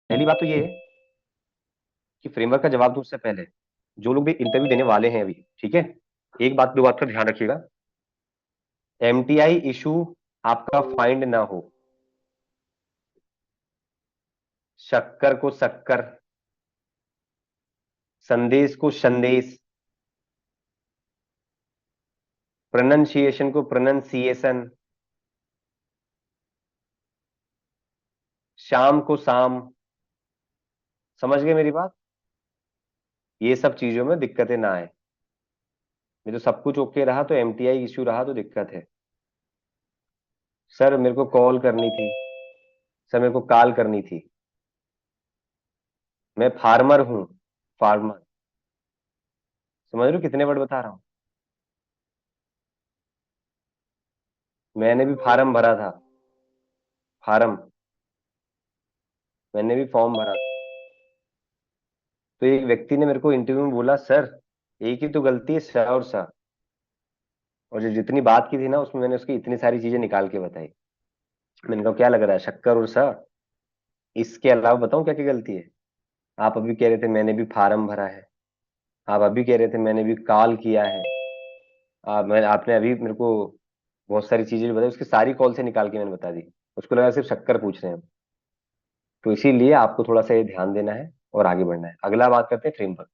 पहली बात तो ये है कि फ्रेमवर्क का जवाब दूं उससे पहले जो लोग भी इंटरव्यू देने वाले हैं अभी, ठीक है, एक बात दो बात का ध्यान रखिएगा। एमटीआई इशू आपका फाइंड ना हो, शक्कर को शक्कर, संदेश को संदेश, प्रोनंसिएशन को प्रोनंसिएशन, शाम को शाम। समझ गए मेरी बात? ये सब चीजों में दिक्कतें ना आए। ये तो सब कुछ ओके रहा तो एमटीआई इशू रहा तो दिक्कत है। सर मेरे को कॉल करनी थी, सर मेरे को कॉल करनी थी, मैं फार्मर हूँ, फार्मर। समझ रहे हो कितने वर्ड बता रहा हूँ? मैंने भी फार्म भरा था, फार्म, मैंने भी फॉर्म भरा। तो एक व्यक्ति ने मेरे को इंटरव्यू में बोला, सर एक ही तो गलती है, स और सा, और जो जितनी बात की थी ना उसमें मैंने उसकी इतनी सारी चीजें निकाल के बताई। मैंने कहा क्या लग रहा है, शक्कर और सा? इसके अलावा बताऊं क्या क्या गलती है? आप अभी कह रहे थे मैंने भी फार्म भरा है, आप अभी कह रहे थे मैंने भी कॉल किया है, आपने अभी मेरे को बहुत सारी चीजें बताई, उसकी सारी कॉल से निकाल के मैंने बता दी। उसको लगा सिर्फ शक्कर पूछ रहे हैं हम। तो इसीलिए आपको थोड़ा सा ये ध्यान देना है और आगे बढ़ना है। अगला बात करते हैं फ्रेमवर्क।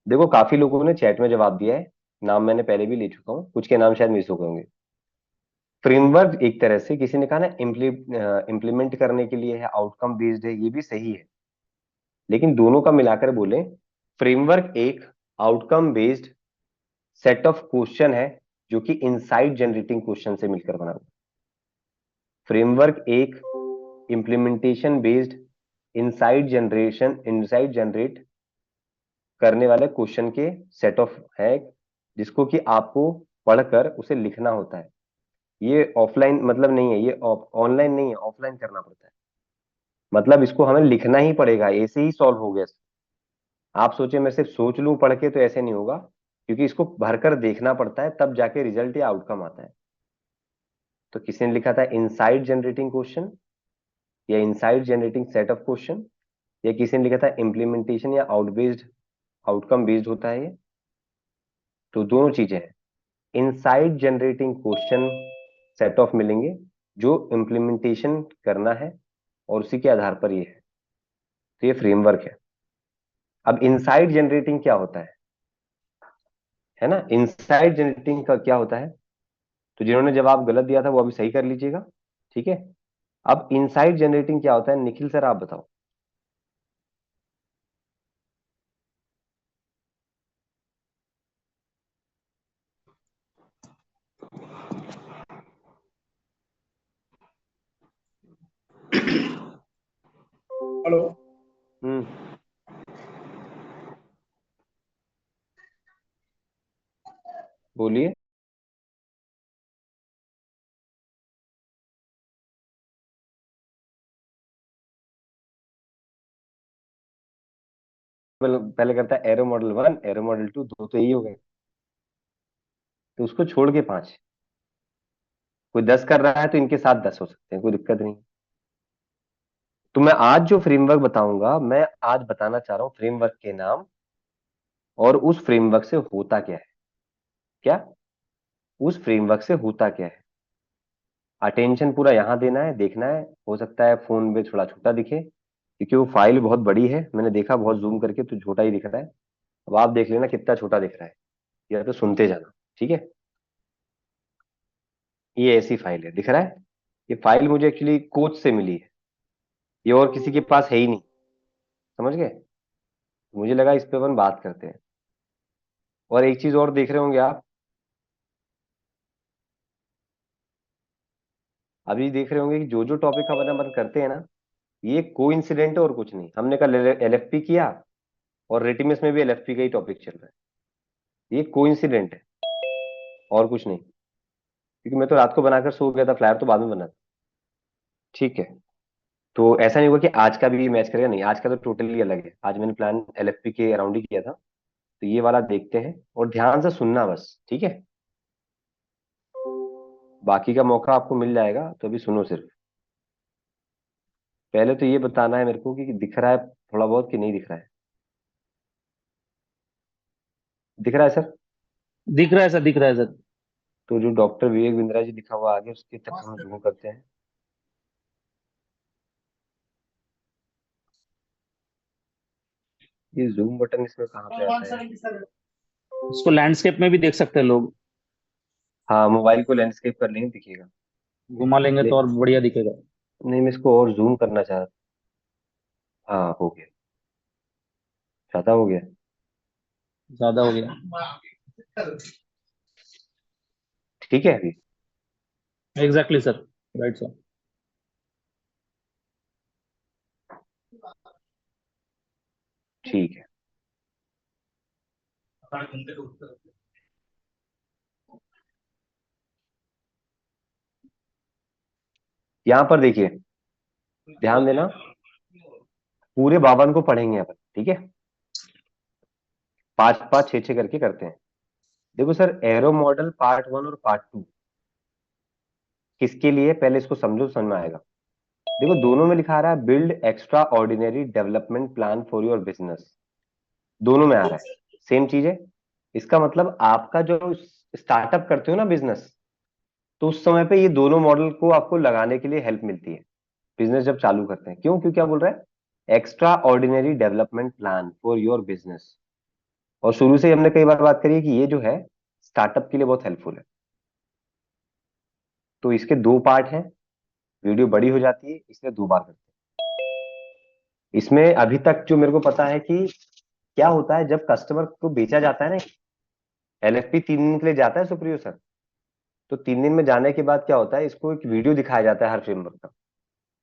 देखो काफी लोगों ने चैट में जवाब दिया है, नाम मैंने पहले भी ले चुका हूँ, कुछ के नाम शायद मिस हो गए होंगे। फ्रेमवर्क एक तरह से किसी ने कहा ना इम्प्लीमेंट करने के लिए है, आउटकम बेस्ड है, ये भी सही है, लेकिन दोनों का मिलाकर बोले, फ्रेमवर्क एक outcome based set of question है जो कि इनसाइट जनरेटिंग क्वेश्चन से मिलकर बना हुआ। फ्रेमवर्क एक इम्प्लीमेंटेशन बेस्ड इनसाइट जनरेट करने वाले क्वेश्चन के सेट ऑफ है, जिसको कि आपको पढ़कर उसे लिखना होता है। ये ऑफलाइन मतलब नहीं है, ये ऑनलाइन नहीं है, ऑफलाइन करना पड़ता है। मतलब इसको हमें लिखना ही पड़ेगा, ऐसे ही सॉल्व हो गया। आप सोचे मैं सिर्फ सोच लूं पढ़ के, तो ऐसे नहीं होगा, क्योंकि इसको भरकर देखना पड़ता है, तब जाके रिजल्ट या आउटकम आता है। तो किसी ने लिखा था इनसाइट जनरेटिंग क्वेश्चन या insight generating set of question, या किसी ने लिखा था इम्प्लीमेंटेशन या आउटकम बेस्ड होता है ये। तो दोनों चीजें हैं, insight generating question set of मिलेंगे जो इम्प्लीमेंटेशन करना है, और उसी के आधार पर ये है। तो ये फ्रेमवर्क है। अब इनसाइट जनरेटिंग क्या होता है ना, इनसाइट जनरेटिंग का क्या होता है? तो जिन्होंने जवाब गलत दिया था वो अभी सही कर लीजिएगा, ठीक है। अब इनसाइट जनरेटिंग क्या होता है, निखिल सर आप बताओ। हेलो। हम्म। बोलिए। पहले करता है arrow model one, arrow model two, दो तो यही हो गए, तो उसको छोड़ के पांच। कोई 10 कर रहा है तो इनके साथ 10 हो सकते हैं, कोई दिक्कत नहीं। तो मैं आज जो फ्रेमवर्क बताऊंगा, मैं आज बताना चाह रहा हूं फ्रेमवर्क के नाम, और उस फ्रेमवर्क से होता क्या है। क्या? उस फ्रेमवर्क से होता क्या है। अटेंशन पूरा यहां देना है, देखना है। हो सकता है फोन में थोड़ा छोटा दिखे, क्योंकि वो फाइल बहुत बड़ी है, मैंने देखा बहुत जूम करके तो छोटा ही दिख रहा है। अब आप देख लेना कितना छोटा दिख रहा है, या तो सुनते जाना, ठीक है। ये ऐसी फाइल है, दिख रहा है? ये फाइल मुझे एक्चुअली कोच से मिली है, ये और किसी के पास है ही नहीं। समझ गए? मुझे लगा इस पे अपन बात करते हैं। और एक चीज और देख रहे होंगे आप, अभी देख रहे होंगे कि जो जो टॉपिक अपन करते हैं ना, ये कोइंसिडेंट है और कुछ नहीं। हमने कल एलएफपी किया, और रेटिमस में भी एलएफपी का ही टॉपिक चल रहा है। ये कोइंसिडेंट है और कुछ नहीं, क्योंकि मैं तो रात को बनाकर सो गया था, फ्लायर तो बाद में बना था, ठीक है। तो ऐसा नहीं हुआ कि आज का भी मैच करेगा, नहीं, आज का तो टोटली अलग है। आज मैंने प्लान एलएफपी के अराउंड ही किया था। तो ये वाला देखते हैं, और ध्यान से सुनना बस, ठीक है। बाकी का मौका आपको मिल जाएगा, तो अभी सुनो सिर्फ। पहले तो ये बताना है मेरे को कि दिख रहा है थोड़ा बहुत कि नहीं दिख रहा है। दिख रहा है सर? दिख रहा है सर, दिख रहा है सर। तो जो डॉक्टर विवेक बिंद्रा जी लिखा हुआ आगे उसके तक हम जूम करते हैं। ये जूम बटन इसमें कहाँ पे आता है? उसको लैंडस्केप में भी देख सकते हैं लोग। हाँ, मोबाइल को लैंडस्केप कर लेंगे दिखेगा। घुमा लेंगे ले, तो और बढ़िया दिखेगा। नहीं, मैं इसको और जूम करना चाह रहा था। हाँ, हो गया। ज्यादा हो गया। ज्यादा हो गया। ठीक है अभी। Exactly sir. Right sir. ठीक है। यहाँ पर देखिए, ध्यान देना। पूरे 52 को पढ़ेंगे अपन, ठीक है? पांच पांच छह छह करके करते हैं। देखो सर, एरो मॉडल पार्ट 1 और पार्ट 2 किसके लिए, पहले इसको समझो, समझ में आएगा। देखो, दोनों में लिखा रहा है build extra ordinary development plan for your business. दोनों में आ रहा है, सेम चीज है। इसका मतलब आपका जो स्टार्टअप करते हो ना बिजनेस, तो उस समय पे ये दोनों मॉडल को आपको लगाने के लिए हेल्प मिलती है। बिजनेस जब चालू करते हैं, क्यों? क्यों क्या बोल रहा है? Extra ordinary development plan for your business. और शुरू से ही हमने कई बार बात करी है कि ये जो है स्टार्टअप के लिए बहुत हेल्पफुल है। तो इसके दो पार्ट हैं। वीडियो बड़ी हो जाती है इसलिए दो बार करते हैं। इसमें अभी तक जो मेरे को पता है कि क्या होता है जब कस्टमर को बेचा जाता है ना, एलएफपी 3 दिन के लिए जाता है सुप्रियो सर। तो 3 दिन में जाने के बाद क्या होता है, इसको एक वीडियो दिखाया जाता है हर फ्रेमवर्क का।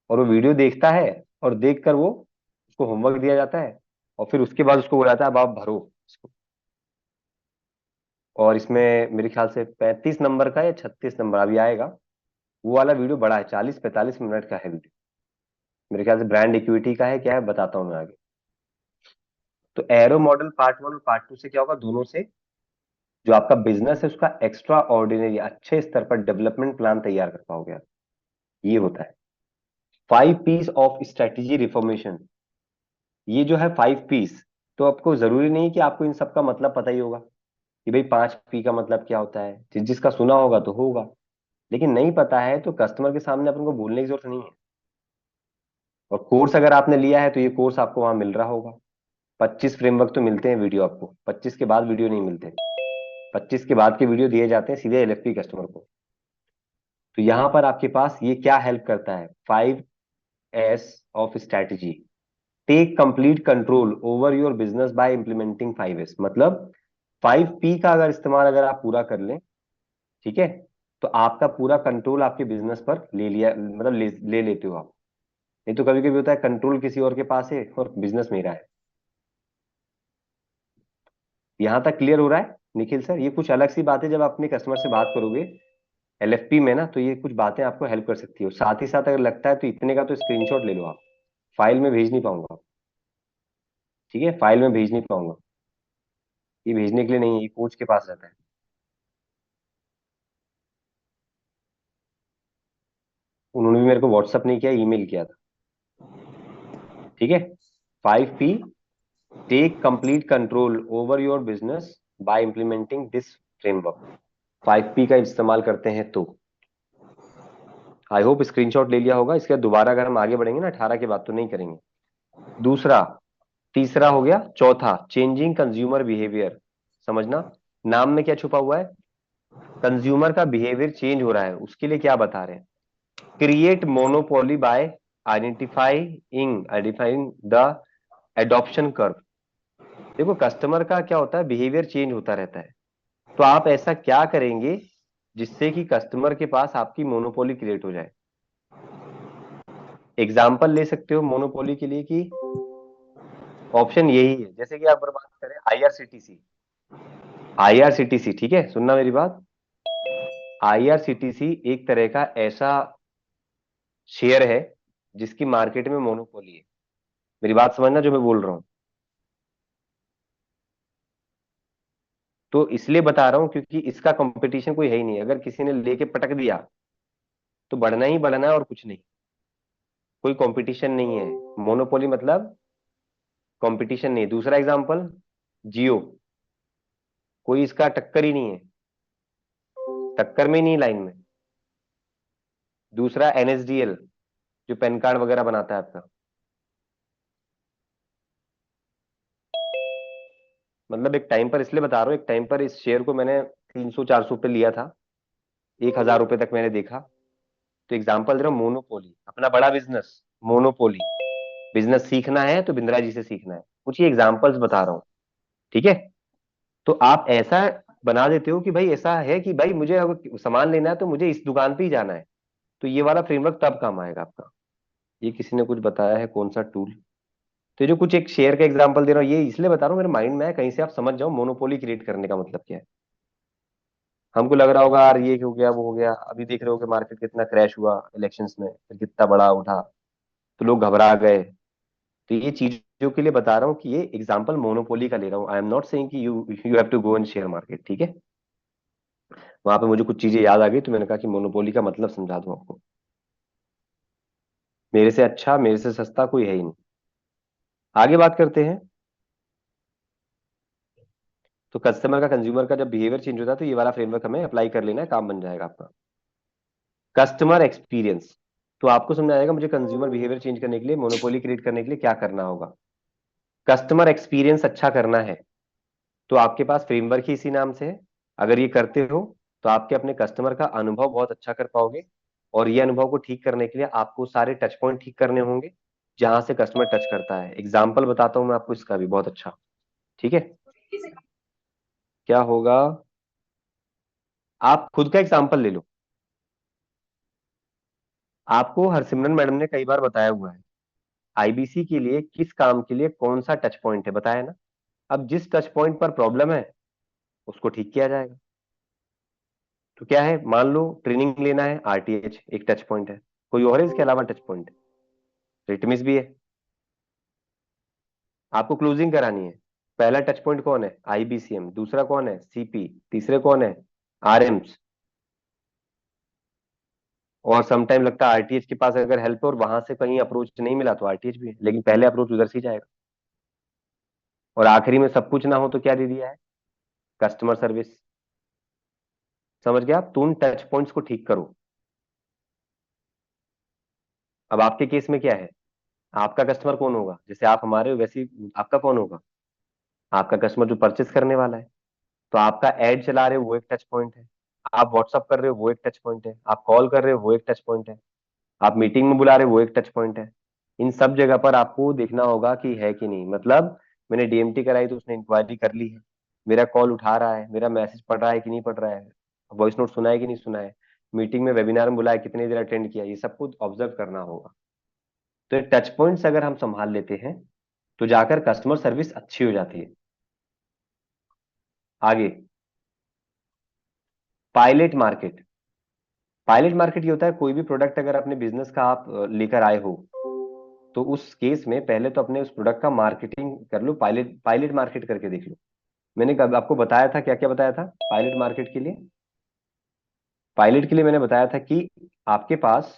और वो वीडियो देखता है, और देखकर वो उसको होमवर्क दिया जाता है। और फिर उसके बाद उसको बोला जाता है अब आप भरो इसको। और इसमें मेरे ख्याल से 35 नंबर का या 36 नंबर अभी आएगा। वो वाला वीडियो बड़ा है, 40-45 मिनट का है वीडियो। मेरे ख्याल से ब्रांड इक्विटी का है, क्या है बताता हूँ मैं आगे। तो एरो मॉडल पार्ट 1 और पार्ट 2 से क्या होगा, दोनों से जो आपका बिजनेस है उसका एक्स्ट्रा ऑर्डिनरी अच्छे स्तर पर डेवलपमेंट प्लान तैयार कर पाओगे आप। ये होता है 5 पीस ऑफ स्ट्रेटेजी रिफॉर्मेशन। ये जो है 5 पीस, तो आपको जरूरी नहीं कि आपको इन सब का मतलब पता ही होगा कि भाई 5 पी का मतलब क्या होता है। जिसका सुना होगा तो होगा, लेकिन नहीं पता है तो कस्टमर के सामने अपन को बोलने की जरूरत नहीं है। और कोर्स अगर आपने लिया है तो ये कोर्स आपको वहां मिल रहा होगा। 25 फ्रेमवर्क तो मिलते हैं वीडियो आपको, 25 के बाद वीडियो नहीं मिलते। 25 के बाद के वीडियो दिए जाते हैं सीधे एलएफपी कस्टमर को। तो यहाँ पर आपके पास ये क्या हेल्प करता है, 5 S of strategy. Take complete control over your business by implementing 5 S। मतलब 5 P का अगर इस्तेमाल अगर आप पूरा कर लें, ठीक है, तो आपका पूरा कंट्रोल आपके बिजनेस पर ले लिया, मतलब ले लेते हो आप। नहीं तो कभी कभी होता है कंट्रोल किसी और के पास है और बिजनेस मेरा है। यहां तक क्लियर हो रहा है निखिल सर? ये कुछ अलग सी बातें जब आप अपने कस्टमर से बात करोगे एलएफपी में ना, तो ये कुछ बातें आपको हेल्प कर सकती है। साथ ही साथ अगर लगता है तो इतने का तो स्क्रीनशॉट ले लो आप। फाइल में भेज नहीं पाऊंगा, ठीक है? फाइल में भेज नहीं पाऊंगा। ये भेजने के लिए नहीं है, ये कोच के पास रहता है। उन्होंने भी मेरे को व्हाट्सअप नहीं किया, ईमेल किया था। ठीक है। 5 P, take complete control over your business by implementing this framework. 5 P का इस्तेमाल करते हैं तो आई होप स्क्रीनशॉट ले लिया होगा। इसके बाद दोबारा अगर हम आगे बढ़ेंगे ना 18 के बाद तो नहीं करेंगे। दूसरा, तीसरा हो गया, चौथा चेंजिंग कंज्यूमर बिहेवियर। समझना, नाम में क्या छुपा हुआ है? कंज्यूमर का बिहेवियर चेंज हो रहा है, उसके लिए क्या बता रहे हैं? Create monopoly bye identifying the adoption curve. देखो, कस्टमर का क्या होता है, बिहेवियर चेंज होता रहता है। तो आप ऐसा क्या करेंगे जिससे कि कस्टमर के पास आपकी मोनोपोली क्रिएट हो जाए? एग्जाम्पल ले सकते हो मोनोपोली के लिए कि ऑप्शन यही है, जैसे कि आप अगर बात करें आईआरसीटीसी। आईआरसीटीसी, ठीक है, सुनना मेरी बात। आईआरसीटीसी एक तरह का ऐसा शेयर है जिसकी मार्केट में मोनोपोली है। मेरी बात समझना जो मैं बोल रहा हूं। तो इसलिए बता रहा हूं क्योंकि इसका कंपटीशन कोई है ही नहीं। अगर किसी ने लेके पटक दिया तो बढ़ना ही बढ़ना है और कुछ नहीं। कोई कंपटीशन नहीं है। मोनोपोली मतलब कंपटीशन नहीं है। दूसरा एग्जांपल, जियो, कोई इसका टक्कर ही नहीं है, टक्कर में ही नहीं, लाइन में। दूसरा एनएसडीएल, जो पैन कार्ड वगैरह बनाता है आपका। मतलब एक टाइम पर, इसलिए बता रहा हूँ, एक टाइम पर इस शेयर को मैंने 300-400 पे लिया था, 1,000 रुपए तक मैंने देखा। तो एग्जाम्पल दे रहा हूँ, मोनोपोली, अपना बड़ा बिजनेस, मोनोपोली। बिजनेस सीखना है तो बिंद्रा जी से सीखना है। कुछ ही एग्जाम्पल्स बता रहा हूँ, ठीक है। तो आप ऐसा बना देते हो कि भाई ऐसा है कि भाई मुझे अगर सामान लेना है तो मुझे इस दुकान पे ही जाना है। तो ये वाला फ्रेमवर्क तब काम आएगा आपका। ये किसी ने कुछ बताया है, कौन सा टूल? तो ये जो कुछ एक शेयर का एग्जांपल दे रहा हूँ, ये इसलिए बता रहा हूँ, मेरे माइंड में है, कहीं से आप समझ जाओ मोनोपोली क्रिएट करने का मतलब क्या है। हमको लग रहा होगा यार ये हो गया वो हो गया, अभी देख रहे हो कि मार्केट कितना क्रैश हुआ इलेक्शंस में, फिर कितना बड़ा उठा, तो लोग घबरा गए। तो ये चीजों के लिए बता रहा हूँ कि ये एग्जांपल मोनोपोली का ले रहा हूँ। आई एम नॉट सेइंग कि you you have to go in share market, ठीक है। वहां पे मुझे कुछ चीजें याद आ गई तो मैंने कहा कि मोनोपोली का मतलब समझा दूं आपको। मेरे से अच्छा, मेरे से सस्ता कोई है ही नहीं। आगे बात करते हैं। तो कस्टमर का, कंज्यूमर का जब बिहेवियर चेंज होता है तो ये वाला फ्रेमवर्क हमें अप्लाई कर लेना है, काम बन जाएगा आपका। कस्टमर एक्सपीरियंस, तो आपको समझ आएगा मुझे कंज्यूमर बिहेवियर चेंज करने के लिए, मोनोपोली क्रिएट करने के लिए क्या करना होगा। कस्टमर एक्सपीरियंस अच्छा करना है तो आपके पास फ्रेमवर्क ही इसी नाम से है। अगर ये करते हो तो आपके अपने कस्टमर का अनुभव बहुत अच्छा कर पाओगे। और ये अनुभव को ठीक करने के लिए आपको सारे टच पॉइंट ठीक करने होंगे जहां से कस्टमर टच करता है। एग्जाम्पल बताता हूं मैं आपको इसका भी बहुत अच्छा, ठीक है। क्या होगा, आप खुद का एग्जाम्पल ले लो। आपको हरसिमरन मैडम ने कई बार बताया हुआ है, आईबीसी के लिए किस काम के लिए कौन सा टच पॉइंट है, बताया ना। अब जिस टच पॉइंट पर प्रॉब्लम है उसको ठीक किया जाएगा। तो क्या है, मान लो ट्रेनिंग लेना है, आरटीएच एक टच पॉइंट है। कोई और है इसके अलावा टच पॉइंट? रिटमिस भी है। आपको क्लोजिंग करानी है, पहला टच पॉइंट कौन है, आईबीसीएम। दूसरा कौन है, सीपी। तीसरे कौन है, आरएम्स। और समटाइम लगता है आरटीएच के पास अगर हेल्प है और वहां से कहीं अप्रोच नहीं मिला तो आरटीएच भी है, लेकिन पहले अप्रोच उधर से ही जाएगा। और आखिरी में सब कुछ ना हो तो क्या दे दिया है, कस्टमर सर्विस। समझ गया आप, तो उन टच पॉइंट्स को ठीक करो। अब आपके केस में क्या है, आपका कस्टमर कौन होगा, जैसे आप हमारे हो वैसे ही आपका कौन होगा, आपका कस्टमर जो परचेस करने वाला है। तो आपका एड चला रहे हो वो एक टच पॉइंट है, आप व्हाट्सअप कर रहे हो वो एक टच पॉइंट है, आप कॉल कर रहे हो वो एक टच पॉइंट है, आप मीटिंग में बुला रहे हो वो एक टच पॉइंट है। इन सब जगह पर आपको देखना होगा कि है कि नहीं। मतलब मैंने डीएमटी कराई तो उसने इंक्वायरी कर ली है, मेरा कॉल उठा रहा है, मेरा मैसेज पढ़ रहा है कि नहीं पढ़ रहा है, वॉइस नोट सुना है कि नहीं सुना है, मीटिंग में वेबिनार में बुलाया कितनी देर अटेंड किया, ये सब कुछ ऑब्जर्व करना होगा। तो ये टच पॉइंट्स अगर हम संभाल लेते हैं तो जाकर कस्टमर सर्विस अच्छी हो जाती है। आगे, पायलट मार्केट। पायलट मार्केट ये होता है, कोई भी प्रोडक्ट अगर अपने बिजनेस का आप लेकर आए हो तो उस केस में पहले तो अपने उस प्रोडक्ट का मार्केटिंग कर लो, पायलट पायलट मार्केट करके देख लो। मैंने कब आपको बताया था, क्या क्या बताया था पायलट मार्केट के लिए? पायलट के लिए मैंने बताया था कि आपके पास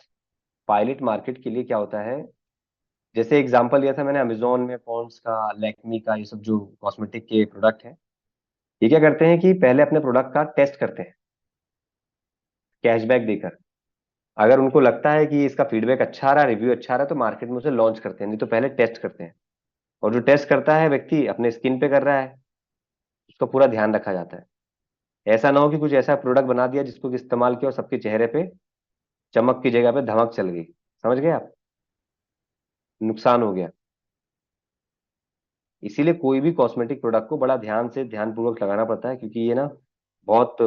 पायलट मार्केट के लिए क्या होता है, जैसे एग्जांपल लिया था मैंने अमेजोन में पॉन्ड्स का, लैक्मी का, ये सब जो कॉस्मेटिक के प्रोडक्ट हैं, ये क्या करते हैं कि पहले अपने प्रोडक्ट का टेस्ट करते हैं कैशबैक देकर। अगर उनको लगता है कि इसका फीडबैक अच्छा आ रहा है, रिव्यू अच्छा आ रहा है, तो मार्केट में उसे लॉन्च करते हैं, नहीं तो पहले टेस्ट करते हैं। और जो टेस्ट करता है व्यक्ति अपने स्किन पे कर रहा है, उसका पूरा ध्यान रखा जाता है। ऐसा ना हो कि कुछ ऐसा प्रोडक्ट बना दिया जिसको कि इस्तेमाल किया और सबके चेहरे पे चमक की जगह पे धमक चल गई। समझ गए आप, नुकसान हो गया। इसीलिए कोई भी कॉस्मेटिक प्रोडक्ट को बड़ा ध्यान से, ध्यानपूर्वक लगाना पड़ता है, क्योंकि ये ना बहुत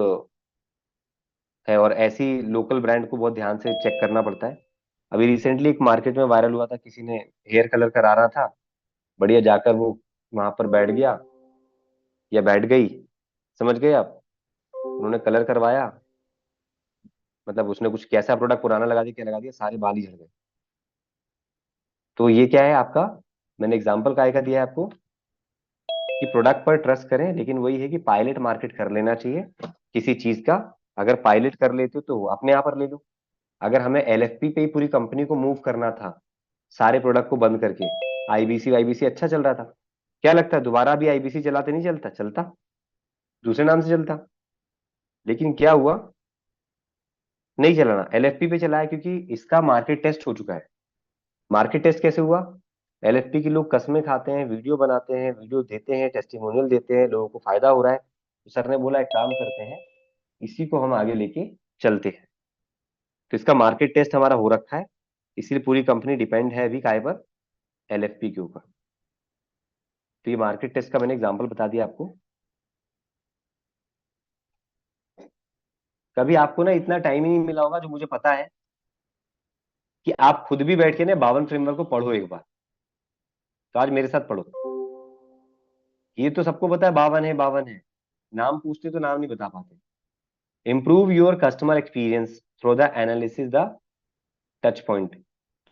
है। और ऐसी लोकल ब्रांड को बहुत ध्यान से चेक करना पड़ता है। अभी रिसेंटली एक मार्केट में वायरल हुआ था, किसी ने हेयर कलर करा रहा था, बढ़िया, जाकर वो वहां पर बैठ गया या बैठ गई, समझ गए आप, उन्होंने कलर करवाया, मतलब उसने कुछ कैसा प्रोडक्ट पुराना लगा दिया, क्या लगा दिया, सारे बाल ही झड़ गए। तो ये क्या है आपका, मैंने एग्जांपल काय का दिया है आपको कि प्रोडक्ट पर ट्रस्ट करें, लेकिन वही है कि पायलट मार्केट कर लेना चाहिए किसी चीज का। अगर पायलट कर लेते हो तो अपने आप पर ले लो। अगर हमें एलएफपी पे ही पूरी कंपनी को मूव करना था सारे प्रोडक्ट को बंद करके। आईबीसी वाईबीसी अच्छा चल रहा था। क्या लगता है दोबारा भी आईबीसी चलाते? नहीं चलता, चलता दूसरे नाम से चलता। लेकिन क्या हुआ, नहीं चलाना, एलएफपी पे चलाया, क्योंकि इसका मार्केट टेस्ट हो चुका है। मार्केट टेस्ट कैसे हुआ? एलएफपी के लोग कस्में खाते हैं, वीडियो बनाते हैं, वीडियो देते हैं, टेस्टिमोनियल देते हैं, लोगों को फायदा हो रहा है, तो सर ने बोला एक काम करते हैं, इसी को हम आगे लेके चलते हैं। तो इसका मार्केट टेस्ट हमारा हो रखा है, इसलिए पूरी कंपनी डिपेंड है अभी काय पर? एलएफपी के ऊपर। तो ये मार्केट टेस्ट का मैंने एग्जांपल बता दिया आपको। कभी आपको ना इतना टाइम ही नहीं मिला होगा, जो मुझे पता है, कि आप खुद भी बैठ के ना 52 फ्रेमवर्क को पढ़ो एक बार। तो आज मेरे साथ पढ़ो। ये तो सबको पता है 52 है, 52 है, नाम पूछते तो नाम नहीं बता पाते। Improve your customer experience through the analysis the touch point.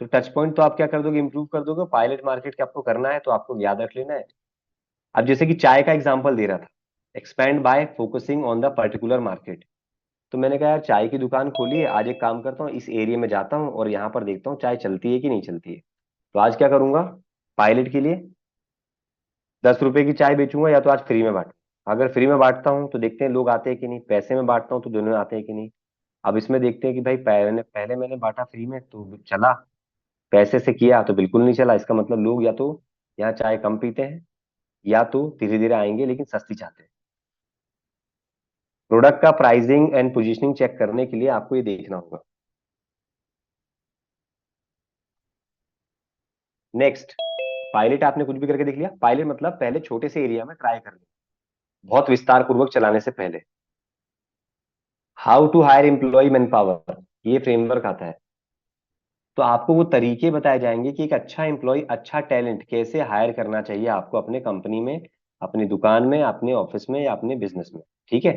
तो टच पॉइंट तो आप क्या कर दोगे? इंप्रूव कर दोगे। पायलट मार्केट के आपको करना है, तो आपको याद रख लेना है। अब जैसे कि चाय का एग्जांपल दे रहा था, expand bye focusing on the particular market. तो मैंने कहा यार चाय की दुकान खोली है, आज एक काम करता हूँ, इस एरिया में जाता हूँ और यहाँ पर देखता हूँ चाय चलती है कि नहीं चलती है। तो आज क्या करूंगा? पायलट के लिए 10 रुपए की चाय बेचूंगा, या तो आज फ्री में बांट। अगर फ्री में बांटता हूँ तो देखते हैं लोग आते हैं कि नहीं, पैसे में बांटता हूँ तो दोनों आते हैं कि नहीं। अब इसमें देखते हैं कि भाई पहले मैंने बांटा फ्री में तो चला, पैसे से किया तो बिल्कुल नहीं चला। इसका मतलब लोग या तो यहाँ चाय कम पीते हैं, या तो धीरे धीरे आएंगे लेकिन सस्ती चाहते हैं। प्रोडक्ट का प्राइसिंग एंड पोजीशनिंग चेक करने के लिए आपको ये देखना होगा। नेक्स्ट, पायलट आपने कुछ भी करके देख लिया। पायलट मतलब पहले छोटे से एरिया में ट्राई कर लिया, बहुत विस्तार पूर्वक चलाने से पहले। How to hire employ man power, ये फ्रेमवर्क आता है। तो आपको वो तरीके बताए जाएंगे कि एक अच्छा एम्प्लॉय, अच्छा टैलेंट कैसे हायर करना चाहिए आपको अपने कंपनी में, अपनी दुकान में, अपने ऑफिस में या अपने बिजनेस में। ठीक है।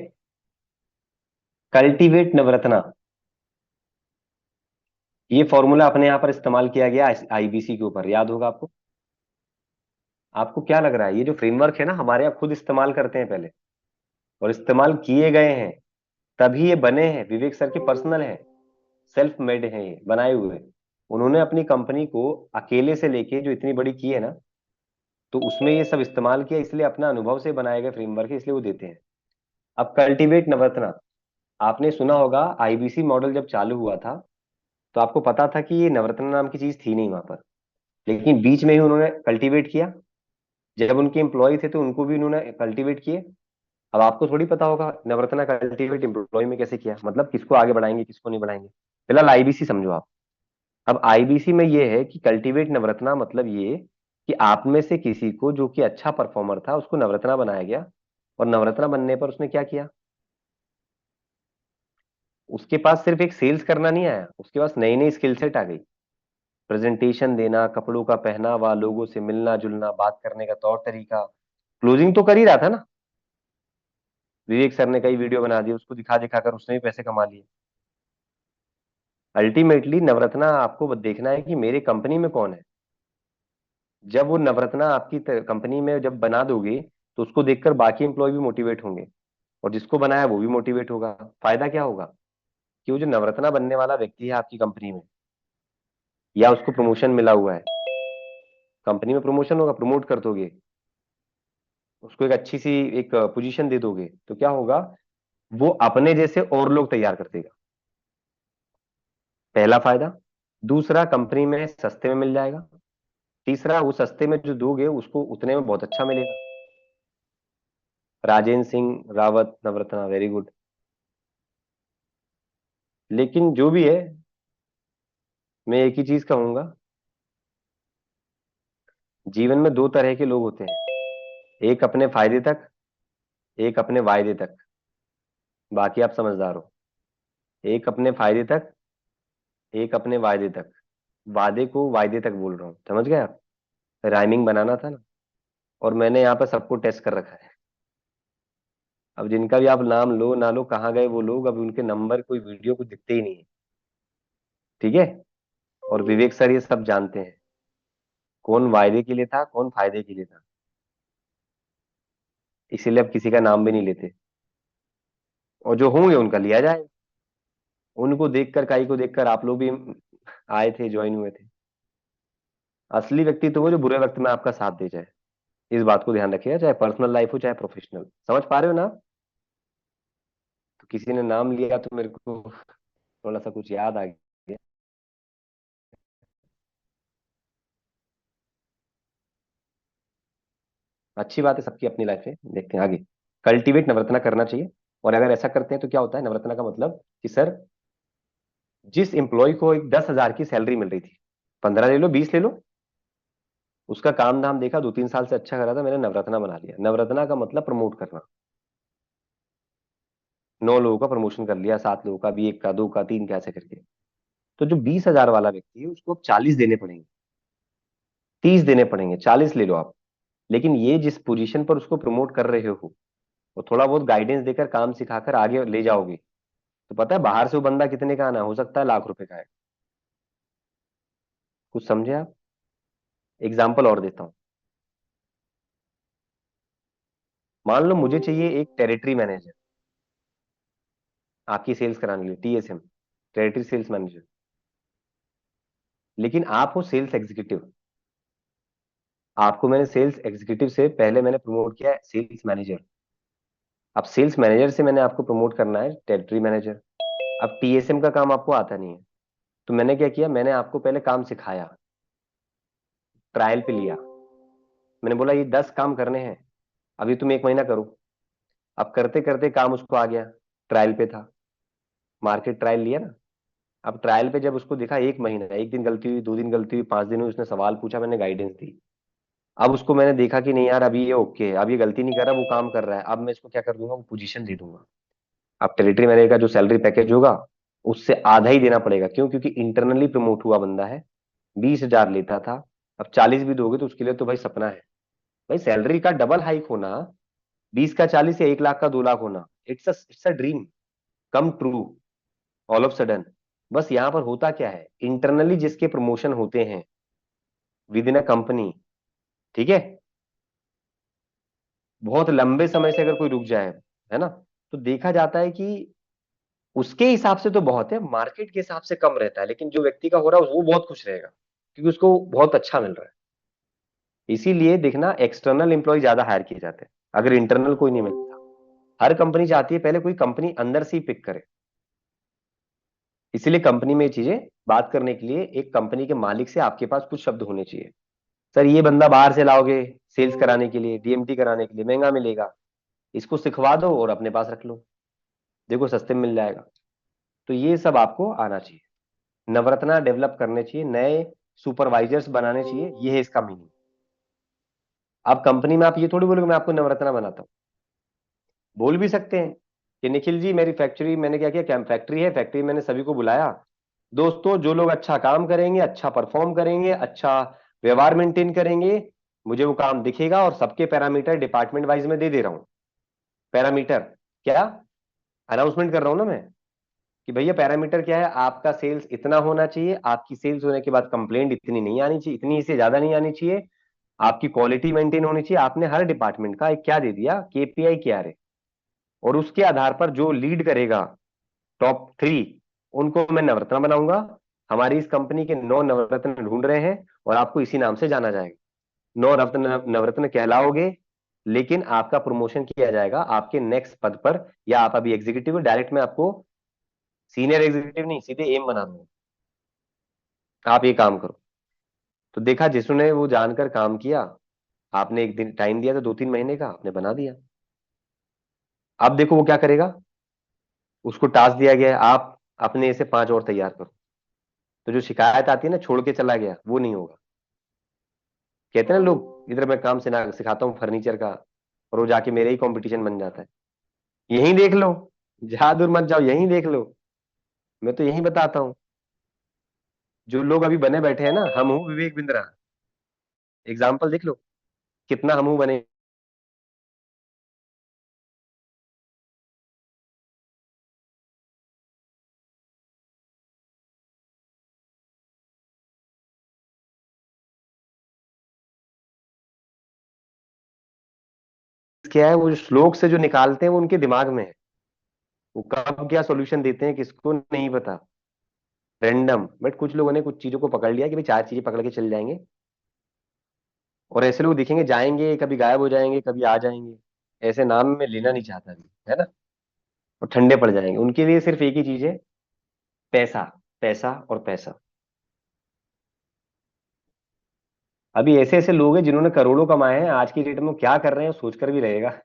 कल्टीवेट नवरत्ना, ये फॉर्मूला अपने यहाँ पर इस्तेमाल किया गया आईबीसी के ऊपर, याद होगा आपको। आपको क्या लग रहा है, ये जो फ्रेमवर्क है ना, हमारे यहाँ खुद इस्तेमाल करते हैं पहले, और इस्तेमाल किए गए हैं, तभी ये बने हैं। विवेक सर के पर्सनल है, सेल्फ मेड है ये बनाए हुए। उन्होंने अपनी कंपनी को अकेले से लेके जो इतनी बड़ी की है ना, तो उसमें ये सब इस्तेमाल किया, इसलिए अपना अनुभव से बनाए गए फ्रेमवर्क है, इसलिए वो देते हैं। अब कल्टीवेट नवरत्ना, आपने सुना होगा आईबीसी मॉडल जब चालू हुआ था, तो आपको पता था कि ये नवरत्न नाम की चीज थी नहीं वहां पर, लेकिन बीच में ही उन्होंने कल्टीवेट किया। जब उनके एम्प्लॉय थे तो उनको भी उन्होंने कल्टीवेट किए। अब आपको थोड़ी पता होगा नवरत्ना कल्टीवेट एम्प्लॉय में कैसे किया, मतलब किसको आगे बढ़ाएंगे किसको नहीं बढ़ाएंगे। फिलहाल आईबीसी समझो आप। अब आईबीसी में ये है कि कल्टीवेट नवरत्ना मतलब ये कि आप में से किसी को, जो कि अच्छा परफॉर्मर था, उसको नवरत्ना बनाया गया। और नवरत्ना बनने पर उसने क्या किया? उसके पास सिर्फ एक सेल्स करना नहीं आया, उसके पास नई नई स्किल सेट आ गई। प्रेजेंटेशन देना, कपड़ों का पहनावा, लोगों से मिलना जुलना, बात करने का तौर तरीका। क्लोजिंग तो कर ही रहा था ना। विवेक सर ने कई वीडियो बना दी, उसको दिखा दिखा कर उसने भी पैसे कमा लिए। अल्टीमेटली नवरत्ना आपको देखना है कि मेरे कंपनी में कौन है। जब वो नवरत्ना आपकी कंपनी में जब बना दोगे, तो उसको देखकर बाकी एम्प्लॉय भी मोटिवेट होंगे, और जिसको बनाया वो भी मोटिवेट होगा। फायदा क्या होगा? कि वो जो नवरत्ना बनने वाला व्यक्ति है आपकी कंपनी में, या उसको प्रमोशन मिला हुआ है, कंपनी में प्रमोशन होगा, प्रमोट कर दोगे, उसको एक अच्छी सी एक पोजीशन दे दोगे, तो क्या होगा? वो अपने जैसे और लोग तैयार कर देगा। पहला फायदा। दूसरा, कंपनी में सस्ते में मिल जाएगा। तीसरा, वो सस्ते में जो दोगे उसको उतने में बहुत अच्छा मिलेगा। Rajendra Singh Rawat Navratna, very good. लेकिन जो भी है, मैं एक ही चीज कहूंगा, जीवन में दो तरह के लोग होते हैं, एक अपने फायदे तक, एक अपने वायदे तक। बाकी आप समझदार हो। एक अपने फायदे तक, एक अपने वायदे तक। वादे को वायदे तक बोल रहा हूँ, समझ गए आप? राइमिंग बनाना था ना। और मैंने यहाँ पर सबको टेस्ट कर रखा है। अब जिनका भी आप नाम लो ना लो, कहाँ गए वो लोग, अब उनके नंबर कोई वीडियो को दिखते ही नहीं है। ठीक है। और विवेक सर ये सब जानते हैं, कौन वायदे के लिए था, कौन फायदे के लिए था। इसीलिए अब किसी का नाम भी नहीं लेते, और जो होंगे उनका लिया जाए। उनको देखकर, काई को देखकर आप लोग भी आए थे, ज्वाइन हुए थे। असली व्यक्ति तो वो जो बुरे वक्त में आपका साथ दे जाए। इस बात को ध्यान रखिएगा, चाहे पर्सनल लाइफ हो चाहे प्रोफेशनल। समझ पा रहे हो ना? तो किसी ने नाम लिया तो मेरे को थोड़ा सा कुछ याद आ गया। अच्छी बात है, सबकी अपनी लाइफ है। देखते हैं आगे। कल्टीवेट नवरत्ना करना चाहिए। और अगर ऐसा करते हैं तो क्या होता है नवरत्ना का मतलब कि सर, जिस एम्प्लॉय को एक 10,000 की सैलरी मिल रही थी, 15 ले लो 20 ले लो, उसका काम धाम देखा, 2-3 साल से अच्छा कर रहा था, मैंने नवरत्ना बना लिया। नवरत्ना का मतलब प्रमोट करना। 9 लोगों का प्रमोशन कर लिया, 7 लोगों का, भी एक का, दो का, तीन का, ऐसे करके। तो जो 20,000 वाला व्यक्ति है उसको अब 40 देने पड़ेंगे, 30 देने पड़ेंगे, 40 ले लो आप। लेकिन ये जिस पोजीशन पर उसको प्रमोट कर रहे हो, वो थोड़ा बहुत गाइडेंस देकर काम सिखाकर आगे ले जाओगे, तो पता है बाहर से वो बंदा कितने का आना हो सकता है, लाख रुपए का है। कुछ समझे आप? एग्जाम्पल और देता हूं। मान लो मुझे चाहिए एक टेरिटरी मैनेजर आपकी सेल्स कराने के लिए, टीएसएम, टेरिटरी सेल्स मैनेजर। लेकिन आप हो सेल्स एग्जीक्यूटिव। आपको मैंने सेल्स एग्जीक्यूटिव से पहले मैंने प्रमोट किया है सेल्स मैनेजर। अब सेल्स मैनेजर से मैंने आपको प्रमोट करना है टेरिटरी मैनेजर। अब टीएसएम का काम आपको आता नहीं है, तो मैंने क्या किया, मैंने आपको पहले काम सिखाया, ट्रायल पे लिया। मैंने बोला ये 10 काम करने हैं, अभी तुम 1 महीना करो। अब करते करते काम उसको आ गया, ट्रायल पे था, मार्केट ट्रायल लिया ना। अब ट्रायल पे जब उसको दिखा, 1 महीना, एक दिन गलती हुई, 2 दिन गलती हुई, 5 दिन हुई, उसने सवाल पूछा, मैंने गाइडेंस दी। अब उसको मैंने देखा कि नहीं यार, अभी ये ओके है, अब ये गलती नहीं कर रहा, वो काम कर रहा है, अब मैं इसको क्या कर दूंगा, वो पोजीशन दे दूंगा। अब टेरिटरी मैनेजर का जो सैलरी पैकेज होगा, उससे आधा ही देना पड़ेगा। क्यों? क्योंकि इंटरनली प्रमोट हुआ बंदा है, 20,000 लेता था, अब 40 भी दोगे तो उसके लिए तो भाई सपना है। भाई सैलरी का डबल हाइक होना, 20 का 40 या 1 लाख का 2 लाख होना, it's a dream come true all of sudden. बस यहां पर होता क्या है, इंटरनली जिसके प्रमोशन होते हैं विद इन अ कंपनी, ठीक है, बहुत लंबे समय से अगर कोई रुक जाए, है ना, तो देखा जाता है कि उसके हिसाब से तो बहुत है, मार्केट के हिसाब से कम रहता है, लेकिन जो व्यक्ति का हो रहा है वो बहुत खुश रहेगा, क्योंकि उसको बहुत अच्छा मिल रहा है। इसीलिए देखना, एक्सटर्नल एम्प्लॉय ज्यादा हायर किए जाते हैं अगर इंटरनल कोई नहीं मिलता। हर कंपनी चाहती है पहले कोई कंपनी अंदर से ही पिक करे। इसीलिए कंपनी में ये चीजें बात करने के लिए एक कंपनी के मालिक से आपके पास कुछ शब्द होने चाहिए। सर ये बंदा बाहर से लाओगे सेल्स कराने के लिए, डीएमटी कराने के लिए, महंगा मिलेगा, इसको सिखवा दो और अपने पास रख लो, देखो सस्ते में मिल जाएगा। तो ये सब आपको आना चाहिए, नवरत्ना डेवलप करने चाहिए, नए सुपरवाइजर्स बनाने चाहिए, ये है इसका मीनिंग। अब कंपनी में आप ये थोड़ी बोलोगे मैं आपको नवरत्ना बनाता हूँ। बोल भी सकते हैं कि निखिल जी मेरी फैक्ट्री, मैंने क्या किया, कैंप फैक्ट्री है, फैक्ट्री मैंने सभी को बुलाया, दोस्तों जो लोग अच्छा काम करेंगे, अच्छा परफॉर्म करेंगे, अच्छा व्यवहार मेंटेन करेंगे, मुझे वो काम दिखेगा, और सबके पैरामीटर डिपार्टमेंट वाइज में दे दे रहा हूँ। पैरामीटर क्या, अनाउंसमेंट कर रहा हूं ना मैं, कि भैया पैरामीटर क्या है, आपका सेल्स इतना होना चाहिए, आपकी सेल्स होने के बाद कंप्लेंट इतनी नहीं आनी चाहिए, इतनी से ज्यादा नहीं आनी चाहिए, आपकी क्वालिटी मेंटेन होनी चाहिए। आपने हर डिपार्टमेंट का एक क्या दे दिया, केपीआई क्या है, और उसके आधार पर जो लीड करेगा टॉप 3, उनको मैं नवरत्न बनाऊंगा। हमारी इस कंपनी के 9 नवरत्न ढूंढ रहे हैं, और आपको इसी नाम से जाना जाएगा, 9 रत्न नवरत्न कहलाओगे। लेकिन आपका प्रमोशन किया जाएगा आपके नेक्स्ट पद पर, या आप अभी एग्जीक्यूटिव डायरेक्ट में आपको सीनियर एग्जीक्यूटिव नहीं, सीधे एम बना दूंगा, आप ये काम करो। तो देखा, जिसने वो जानकर काम किया, आपने एक दिन टाइम दिया था 2-3 महीने का, आपने बना दिया। अब देखो वो क्या करेगा, उसको टास्क दिया गया है, आप अपने से 5 और तैयार करो। तो जो शिकायत आती है ना, छोड़ के चला गया, वो नहीं होगा। कहते हैं ना लोग, इधर मैं काम सिखाता हूँ फर्नीचर का, और वो जाके मेरे ही कंपटीशन बन जाता है। यहीं देख लो, जहां दूर मत जाओ, यहीं देख लो, मैं तो यहीं बताता हूँ। जो लोग अभी बने बैठे हैं ना, हम हूँ विवेक बिंद्रा, एग्जाम्पल देख लो, कितना हम हूँ बने। क्या है, वो श्लोक से जो निकालते हैं वो उनके दिमाग में है, वो कब क्या सॉल्यूशन देते हैं किसको नहीं पता, रैंडम। बट कुछ लोगों ने कुछ चीजों को पकड़ लिया कि भाई 4 चीजें पकड़ के चल जाएंगे, और ऐसे लोग दिखेंगे, जाएंगे, कभी गायब हो जाएंगे, कभी आ जाएंगे। ऐसे नाम मैं लेना नहीं चाहता अभी, है ना। और ठंडे पड़ जाएंगे। उनके लिए सिर्फ एक ही चीज है, पैसा, पैसा और पैसा। अभी ऐसे ऐसे लोग हैं जिन्होंने करोड़ों कमाए हैं, आज की डेट में वो क्या कर रहे हैं सोच कर भी रहेगा।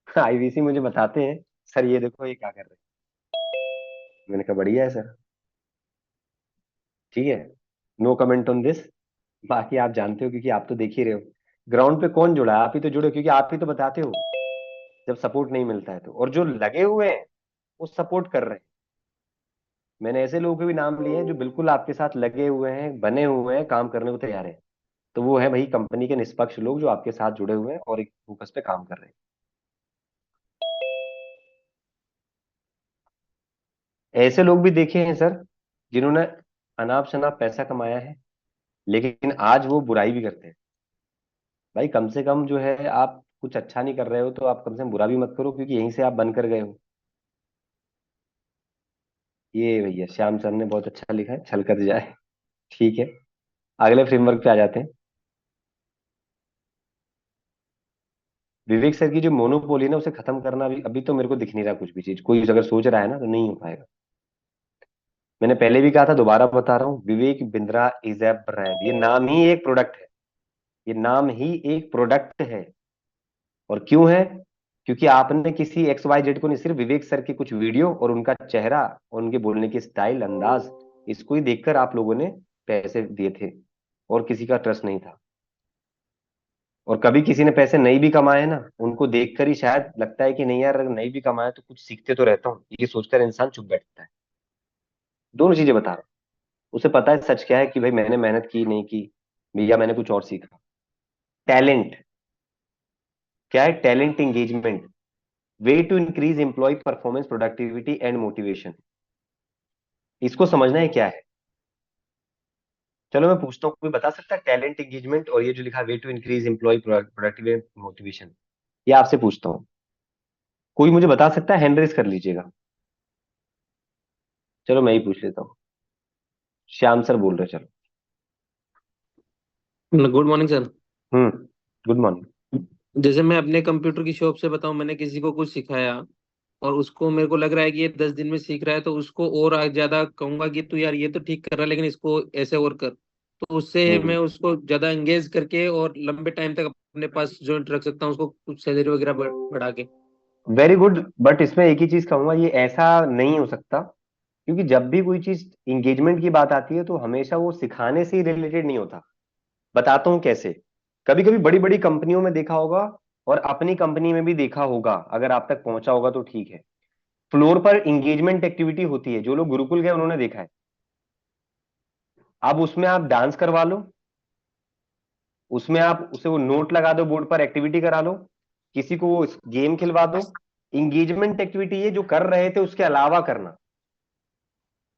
आईवीसी मुझे बताते हैं, सर ये देखो ये क्या कर रहे हैं। मैंने कहा बढ़िया है सर, ठीक है, नो कमेंट ऑन दिस। बाकी आप जानते हो, क्योंकि आप तो देख ही रहे हो ग्राउंड पे कौन जुड़ा है, आप ही तो जुड़े हो, क्योंकि आप ही तो बताते हो जब सपोर्ट नहीं मिलता है तो। और जो लगे हुए हैं वो सपोर्ट कर रहे हैं। मैंने ऐसे लोगों के भी नाम लिए हैं जो बिल्कुल आपके साथ लगे हुए हैं, बने हुए हैं, काम करने को तैयार है। तो वो है भाई कंपनी के निष्पक्ष लोग जो आपके साथ जुड़े हुए हैं और एक फोकस पे काम कर रहे हैं। ऐसे लोग भी देखे हैं सर जिन्होंने अनाप शनाप पैसा कमाया है, लेकिन आज वो बुराई भी करते हैं। भाई कम से कम जो है, आप कुछ अच्छा नहीं कर रहे हो तो आप कम से कम बुरा भी मत करो, क्योंकि यहीं से आप बन कर गए हो। ये भैया श्याम सर ने बहुत अच्छा लिखा है, छलकत जाए। ठीक है, अगले फ्रेमवर्क पे आ जाते हैं। विवेक सर की जो मोनोपोली है ना, उसे खत्म करना अभी अभी तो मेरे को दिख नहीं रहा कुछ भी चीज। कोई अगर सोच रहा है ना तो नहीं हो पाएगा। मैंने पहले भी कहा था, दोबारा बता रहा हूँ, Vivek Bindra is a brand. ये नाम ही एक प्रोडक्ट है। ये नाम ही एक प्रोडक्ट है। और क्यों है? क्योंकि आपने किसी एक्स वाई जेड को नहीं, सिर्फ विवेक सर के कुछ वीडियो और उनका चेहरा और उनके बोलने की स्टाइल, अंदाज, इसको ही देखकर आप लोगों ने पैसे दिए थे। और किसी का ट्रस्ट नहीं था। और कभी किसी ने पैसे नहीं भी कमाए ना, उनको देखकर ही शायद लगता है कि नहीं यार, अगर नहीं भी कमाए तो कुछ सीखते तो रहता हूँ, ये सोचकर इंसान चुप बैठता है। दोनों चीजें बता रहा हूँ। उसे पता है सच क्या है, कि भाई मैंने मेहनत की नहीं की, भैया मैंने कुछ और सीखा। टैलेंट क्या है? Talent engagement, way to increase employ performance, productivity and motivation. इसको समझना है क्या है। चलो मैं पूछता हूँ, कोई बता सकता है टैलेंट एंगेजमेंट और ये जो लिखा way to increase employ productivity motivation? ये आपसे पूछता हूँ, कोई मुझे बता सकता है? हैंड रेस कर लीजिएगा। चलो मैं ही पूछ लेता हूँ। श्याम सर बोल रहे हैं, चलो। Good morning sir. Hmm. Good morning. जैसे मैं अपने कंप्यूटर की शॉप से बताऊं, मैंने किसी को कुछ सिखाया और उसको मेरे को लग रहा है कि ये 10 दिन में सीख रहा है, तो उसको और ज्यादा कहूंगा कि तू यार ये तो ठीक कर रहा है लेकिन इसको ऐसे और कर। तो उससे मैं हम्म। उसको ज्यादा एंगेज करके और लंबे टाइम तक अपने पास जॉइंट रख सकता हूँ, उसको कुछ सैलरी वगैरह बढ़ा के। वेरी गुड, बट इसमें एक ही चीज कहूंगा, ये ऐसा नहीं हो सकता। क्योंकि जब भी कोई चीज इंगेजमेंट की बात आती है तो हमेशा वो सिखाने से ही रिलेटेड नहीं होता। बताता हूं कैसे। कभी कभी बड़ी बड़ी कंपनियों में देखा होगा, और अपनी कंपनी में भी देखा होगा, अगर आप तक पहुंचा होगा तो ठीक है। फ्लोर पर इंगेजमेंट एक्टिविटी होती है, जो लोग गुरुकुल गए उन्होंने देखा है। अब उसमें आप डांस करवा लो, उसमें आप उसे वो नोट लगा दो, बोर्ड पर एक्टिविटी करा लो, किसी को वो गेम खिलवा दो। इंगेजमेंट एक्टिविटी है जो कर रहे थे उसके अलावा करना।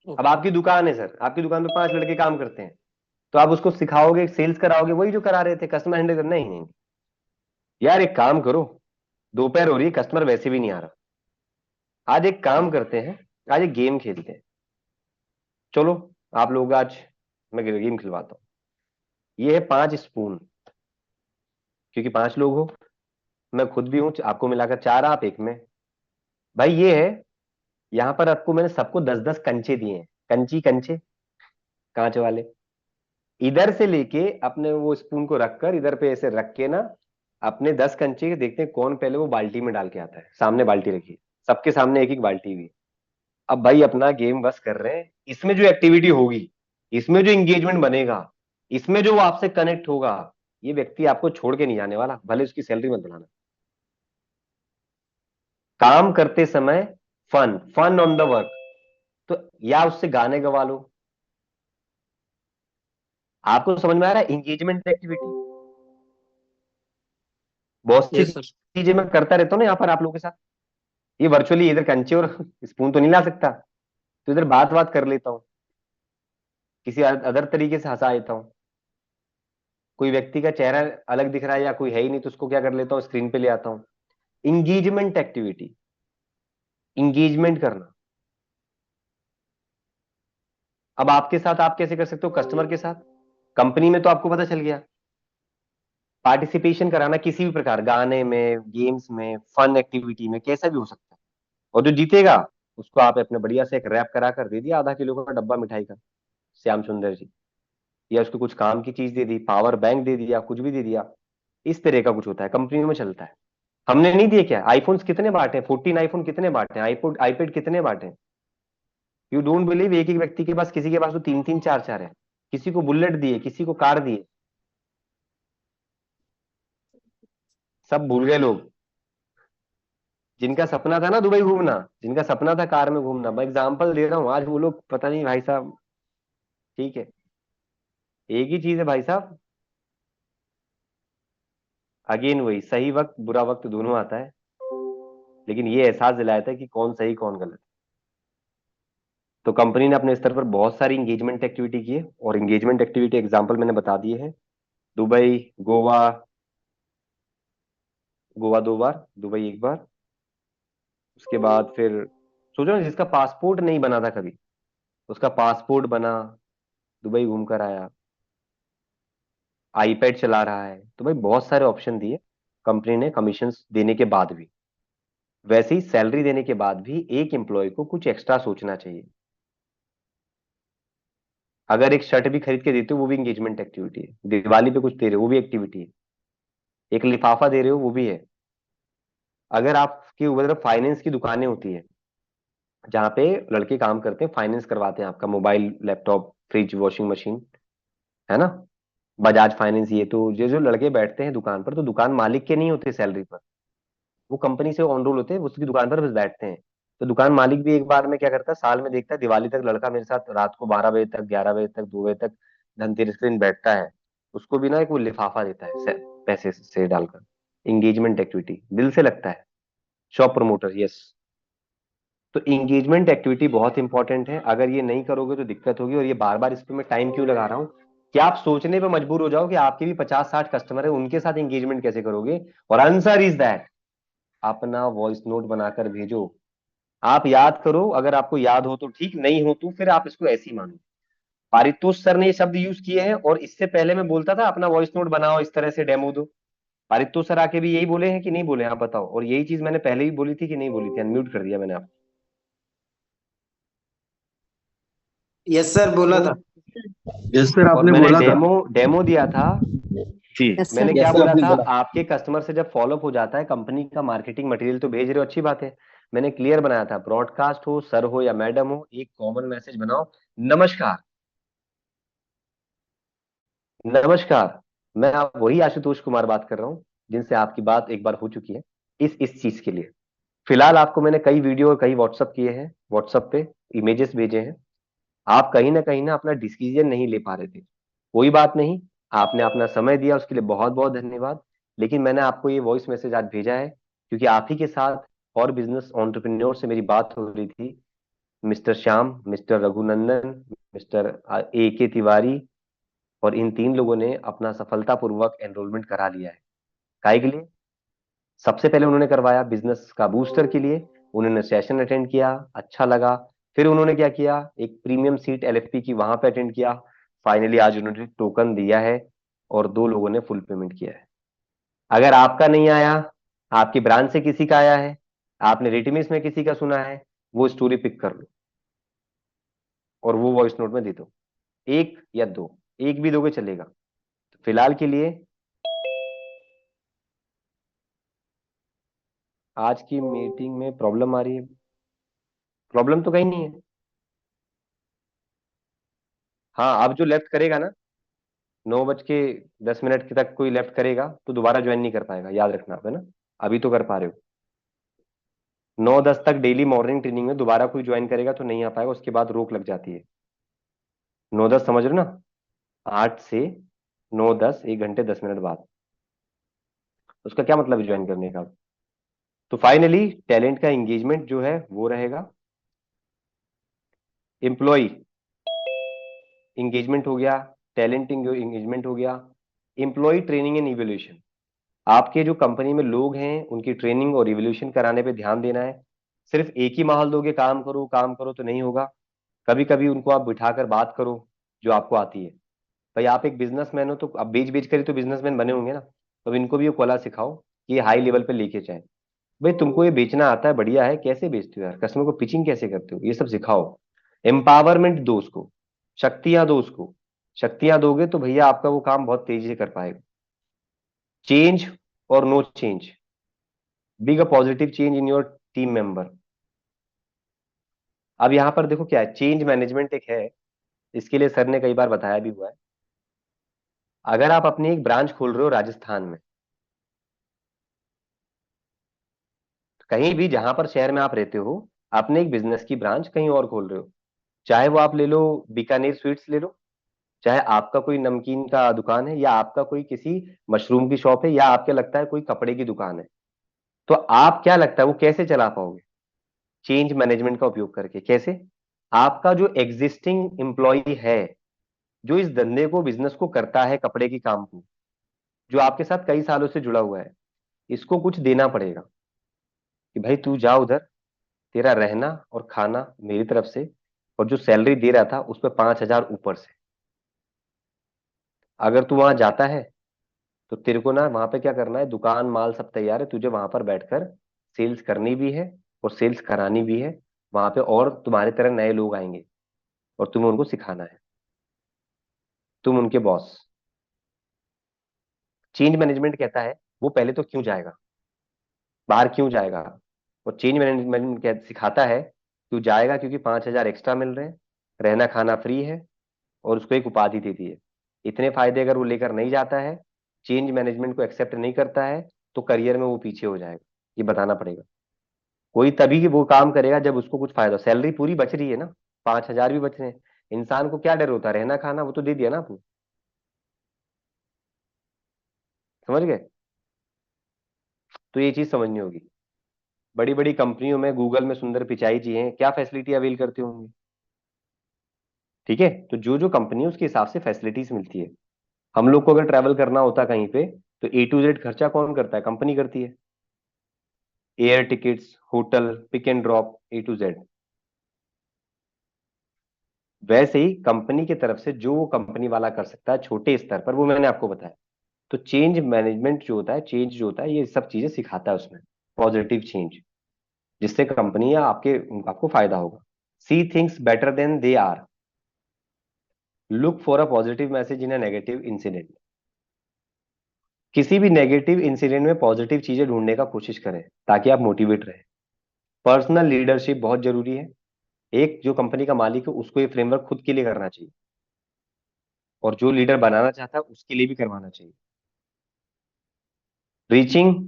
अब ओके। आपकी दुकान है सर, आपकी दुकान पे 5 लड़के काम करते हैं, तो आप उसको सिखाओगे, सेल्स कराओगे, वही जो करा रहे थे, कस्टमर हैंडल करना? नहीं नहीं यार, एक काम करो, दोपहर हो रही है, कस्टमर वैसे भी नहीं आ रहा। आज एक काम करते हैं, आज एक गेम खेलते हैं। चलो, आप लोग आज, मैं गेम खिलवाता हूँ। ये है 5 स्पून, क्योंकि 5 लोग हो, मैं खुद भी हूं, आपको मिलाकर 4, आप एक में। भाई ये है, यहाँ पर आपको मैंने सबको 10-10 कंचे दिए हैं, कंची कंचे, कांच वाले। इधर से लेके अपने वो स्पून को रखकर इधर पे ऐसे रख के ना, अपने 10 कंचे देखते हैं कौन पहले वो बाल्टी में डाल के आता है। सामने बाल्टी रखी, सबके सामने एक एक बाल्टी हुई। अब भाई अपना गेम बस कर रहे हैं, इसमें जो एक्टिविटी होगी, इसमें जो इंगेजमेंट बनेगा, इसमें जो वो आपसे कनेक्ट होगा, ये व्यक्ति आपको छोड़ के नहीं जाने वाला, भले उसकी सैलरी मत बढ़ाना। काम करते समय fun, fun on the work. तो या उससे गाने गवा लो। आपको समझ में आ रहा है इंगेजमेंट एक्टिविटी? बहुत सी यस सर। चीजें मैं करता रहता हूँ ना यहाँ पर आप लोगों के साथ। ये वर्चुअली इधर कंचे और स्पून तो नहीं ला सकता, तो इधर बात बात कर लेता हूँ, किसी अदर तरीके से हंसा देता हूँ। कोई व्यक्ति का चेहरा अलग दिख रहा है या कोई है ही नहीं, तो उसको क्या कर लेता हूँ, स्क्रीन पे ले आता हूँ। इंगेजमेंट एक्टिविटी, इंगेजमेंट करना। अब आपके साथ आप कैसे कर सकते हो? कस्टमर के साथ, कंपनी में तो आपको पता चल गया, पार्टिसिपेशन कराना किसी भी प्रकार, गाने में, गेम्स में, फन एक्टिविटी में, कैसा भी हो सकता है। और जो जीतेगा उसको आप अपने बढ़िया से एक रैप करा कर दे दिया, आधा किलो का डब्बा मिठाई का, श्याम सुंदर जी, या उसको कुछ काम की चीज दे दी, पावर बैंक दे दिया, कुछ भी दे दिया। इस तरह का कुछ होता है, कंपनी में चलता है। हमने नहीं दिए क्या, आईफोन्स कितने बांटे, 14 आईफोन कितने बांटे, आईपोड आईपैड कितने बांटे। यू डोंट बिलीव, एक एक व्यक्ति के पास, किसी के पास तो तीन तीन चार चार है, किसी को बुलेट दिए, किसी को कार दिए। सब भूल गए लोग। जिनका सपना था ना दुबई घूमना, जिनका सपना था कार में घूमना, मैं एग्जांपल दे रहा हूँ, आज वो लोग पता नहीं भाई साहब। ठीक है, एक ही चीज है भाई साहब, अगेन वही, सही वक्त बुरा वक्त दोनों आता है, लेकिन ये एहसास दिलाया था कि कौन सही कौन गलत। तो कंपनी ने अपने स्तर पर बहुत सारी इंगेजमेंट एक्टिविटी की है, और इंगेजमेंट एक्टिविटी एग्जांपल मैंने बता दिए हैं। दुबई, गोवा, गोवा 2 बार, दुबई 1 बार। उसके बाद फिर सोचो ना, जिसका पासपोर्ट नहीं बना था कभी, उसका पासपोर्ट बना, दुबई घूम कर आया, आईपैड चला रहा है। तो भाई बहुत सारे ऑप्शन दिए कंपनी ने, कमीशंस देने के बाद भी। वैसे ही सैलरी देने के बाद भी एक एम्प्लॉय को कुछ एक्स्ट्रा सोचना चाहिए। अगर एक शर्ट भी खरीद के देते हो वो भी इंगेजमेंट एक्टिविटी है, दिवाली पे कुछ दे रहे हो वो भी एक्टिविटी है, एक लिफाफा दे रहे हो वो भी है। अगर आपकी उधर फाइनेंस की दुकानें होती है, जहाँ पे लड़के काम करते हैं, फाइनेंस करवाते हैं आपका mobile, laptop, fridge, washing machine, है ना, बजाज फाइनेंस, ये तो जो जो लड़के बैठते हैं दुकान पर, तो दुकान मालिक के नहीं होते सैलरी पर, वो कंपनी से ऑन रोल होते हैं, उसकी दुकान पर बस बैठते हैं। तो दुकान मालिक भी एक बार में क्या करता है, साल में देखता है दिवाली तक लड़का मेरे साथ रात को 12 बजे तक, 11 बजे तक, 2 बजे तक धनतेरस के दिन बैठता है, उसको भी ना एक वो लिफाफा देता है पैसे से डालकर। इंगेजमेंट एक्टिविटी दिल से लगता है। Shop promoter, yes. तो इंगेजमेंट एक्टिविटी बहुत इंपॉर्टेंट है, अगर ये नहीं करोगे तो दिक्कत होगी। और ये बार बार इस पे मैं टाइम क्यों लगा रहा हूँ, कि आप सोचने पे मजबूर हो जाओ कि आपके भी 50-60 कस्टमर है, उनके साथ इंगेजमेंट कैसे करोगे। और आंसर इज दैट, अपना वॉइस नोट बनाकर भेजो। आप याद करो, अगर आपको याद हो तो ठीक, नहीं हो तो फिर आप इसको ऐसे ही मानो। पारितोष सर ने ये शब्द यूज किए हैं, और इससे पहले मैं बोलता था अपना वॉइस नोट बनाओ, इस तरह से डेमो दो। पारितोष सर आके भी यही बोले हैं कि नहीं बोले, आप बताओ। और यही चीज मैंने पहले भी बोली थी कि नहीं बोली थी, अनम्यूट कर दिया मैंने आप। यस सर, बोला था। यस सर, और आपने मैंने बोला था। डेमो डेमो दिया था। जी। यस मैंने सर। क्या यस सर, बोला आपने था, बोला। आपके कस्टमर से जब फॉलोअप हो जाता है, कंपनी का मार्केटिंग मटेरियल तो भेज रहे हो, अच्छी बात है। मैंने क्लियर बनाया था, ब्रॉडकास्ट हो, सर हो या मैडम हो, एक कॉमन मैसेज बनाओ। नमस्कार, नमस्कार, मैं आप वही आशुतोष कुमार बात कर रहा हूँ, जिनसे आपकी बात एक बार हो चुकी है, इस चीज के लिए। फिलहाल आपको मैंने कई वीडियो और कई व्हाट्सअप किए हैं, व्हाट्सअप पे इमेजेस भेजे हैं। आप कहीं ना अपना डिसीजन नहीं ले पा रहे थे, कोई बात नहीं, आपने अपना समय दिया, उसके लिए बहुत बहुत धन्यवाद। लेकिन मैंने आपको ये वॉइस मैसेज आज भेजा है, क्योंकि आप ही के साथ और बिजनेस एंटरप्रेन्योर से मेरी बात हो रही थी, mister Shyam, mister Raghunandan, mister A के तिवारी, और इन 3 लोगों ने अपना सफलतापूर्वक एनरोलमेंट करा लिया है। काहे के लिए? सबसे पहले उन्होंने करवाया बिजनेस का बूस्टर के लिए, उन्होंने सेशन अटेंड किया, अच्छा लगा। फिर उन्होंने क्या किया, एक प्रीमियम सीट एलएफपी की वहां पे अटेंड किया। फाइनली आज उन्होंने टोकन दिया है, और 2 लोगों ने फुल पेमेंट किया है। अगर आपका नहीं आया, आपकी ब्रांच से किसी का आया है, आपने रेटिमिस में किसी का सुना है, वो स्टोरी पिक कर लो और वो वॉइस नोट में दे दो, एक या दो, एक भी दोगे चलेगा। तो फिलहाल के लिए आज की मीटिंग में प्रॉब्लम आ रही है, प्रॉब्लम तो कहीं नहीं है। हाँ, अब जो लेफ्ट करेगा ना, 9:10 के तक कोई लेफ्ट करेगा तो दोबारा ज्वाइन नहीं कर पाएगा, याद रखना आप, है ना। अभी तो कर पा रहे हो, 9:10 तक डेली मॉर्निंग ट्रेनिंग में दोबारा कोई ज्वाइन करेगा तो नहीं आ पाएगा, उसके बाद रोक लग जाती है। 9:10 समझ रहे हो ना, 8 से 9:10, 1 घंटे 10 मिनट बाद, उसका क्या मतलब है ज्वाइन करने का। तो फाइनली टैलेंट का एंगेजमेंट जो है वो रहेगा, एम्प्लॉय एंगेजमेंट हो गया, टैलेंट एंगेजमेंट हो गया, एम्प्लॉय ट्रेनिंग एंड इवोल्यूशन। आपके जो कंपनी में लोग हैं उनकी ट्रेनिंग और इवोल्यूशन कराने पे ध्यान देना है। सिर्फ एक ही माहौल दोगे काम करो तो नहीं होगा, कभी कभी उनको आप बिठाकर बात करो जो आपको आती है। भाई आप एक बिजनेसमैन हो, तो आप बेच बेच कर ही तो बिजनेसमैन बने होंगे ना। तो अब इनको भी ये कला सिखाओ कि ये हाई लेवल पे लेके जाए। भाई तुमको ये बेचना आता है, बढ़िया है, कैसे बेचते हो यार, कस्टमर को पिचिंग कैसे करते हो, ये सब सिखाओ। एम्पावरमेंट दो उसको, शक्तियां दो उसको। शक्तियां दोगे तो भैया आपका वो काम बहुत तेजी से कर पाएगा। चेंज और no change, big a positive change in your team member. अब यहां पर देखो क्या है, चेंज मैनेजमेंट एक है, इसके लिए सर ने कई बार बताया भी हुआ है। अगर आप अपनी एक ब्रांच खोल रहे हो राजस्थान में, कहीं भी जहां पर शहर में आप रहते हो, अपने एक बिजनेस की ब्रांच कहीं और खोल रहे हो, चाहे वो आप ले लो बीकानेर स्वीट्स ले लो, चाहे आपका कोई नमकीन का दुकान है, या आपका कोई किसी मशरूम की शॉप है, या आपके लगता है कोई कपड़े की दुकान है, तो आप क्या लगता है वो कैसे चला पाओगे? चेंज मैनेजमेंट का उपयोग करके। कैसे? आपका जो एग्जिस्टिंग एम्प्लॉय है, जो इस धंधे को बिजनेस को करता है, कपड़े की काम को, जो आपके साथ कई सालों से जुड़ा हुआ है, इसको कुछ देना पड़ेगा कि भाई तू जा उधर, तेरा रहना और खाना मेरी तरफ से, और जो सैलरी दे रहा था उस पर 5,000 ऊपर से। अगर तू वहां जाता है तो तेरे को ना वहां पे क्या करना है, दुकान माल सब तैयार है, तुझे वहां पर बैठकर सेल्स करनी भी है और सेल्स करानी भी है वहां पे, और तुम्हारी तरह नए लोग आएंगे और तुम्हें उनको सिखाना है, तुम उनके बॉस। चेंज मैनेजमेंट कहता है वो पहले तो क्यों जाएगा, बाहर क्यों जाएगा। और चेंज मैनेजमेंट सिखाता है क्यों जाएगा, क्योंकि 5,000 एक्स्ट्रा मिल रहे हैं, रहना खाना फ्री है, और उसको एक उपाधि दे दी है। इतने फायदे अगर वो लेकर नहीं जाता है, चेंज मैनेजमेंट को एक्सेप्ट नहीं करता है, तो करियर में वो पीछे हो जाएगा। ये बताना पड़ेगा। कोई तभी वो काम करेगा जब उसको कुछ फायदा हो। सैलरी पूरी बच रही है ना, 5,000 भी बच रहे हैं, इंसान को क्या डर होता है, रहना खाना वो तो दे दिया ना आपने। समझ गए? तो ये चीज समझनी होगी। बड़ी बड़ी कंपनियों में, गूगल में सुंदर पिचाई जी हैं, क्या फैसिलिटी अवेल करते होंगे? ठीक है, तो जो जो कंपनी है उसके हिसाब से फैसिलिटीज मिलती है। हम लोग को अगर ट्रैवल करना होता कहीं पे, तो A to Z खर्चा कौन करता है? कंपनी करती है। Air tickets, hotel, pick and drop, A to Z। वैसे ही कंपनी की तरफ से जो वो कंपनी वाला कर सकता है छोटे स्तर पर, वो मैंने आपको बताया। तो चेंज मैनेजमेंट जो होता है, चेंज जो होता है, ये सब चीजें सिखाता है उसमें, पॉजिटिव चेंज, जिससे कंपनी या आपको फायदा होगा। See things better than they are, look for a positive message in a negative incident. किसी भी नेगेटिव इंसिडेंट में पॉजिटिव चीजें ढूंढने का कोशिश करें ताकि आप मोटिवेट रहे। पर्सनल लीडरशिप बहुत जरूरी है। एक जो कंपनी का मालिक है उसको ये फ्रेमवर्क खुद के लिए करना चाहिए, और जो लीडर बनाना चाहता है उसके लिए भी करवाना चाहिए। रीचिंग,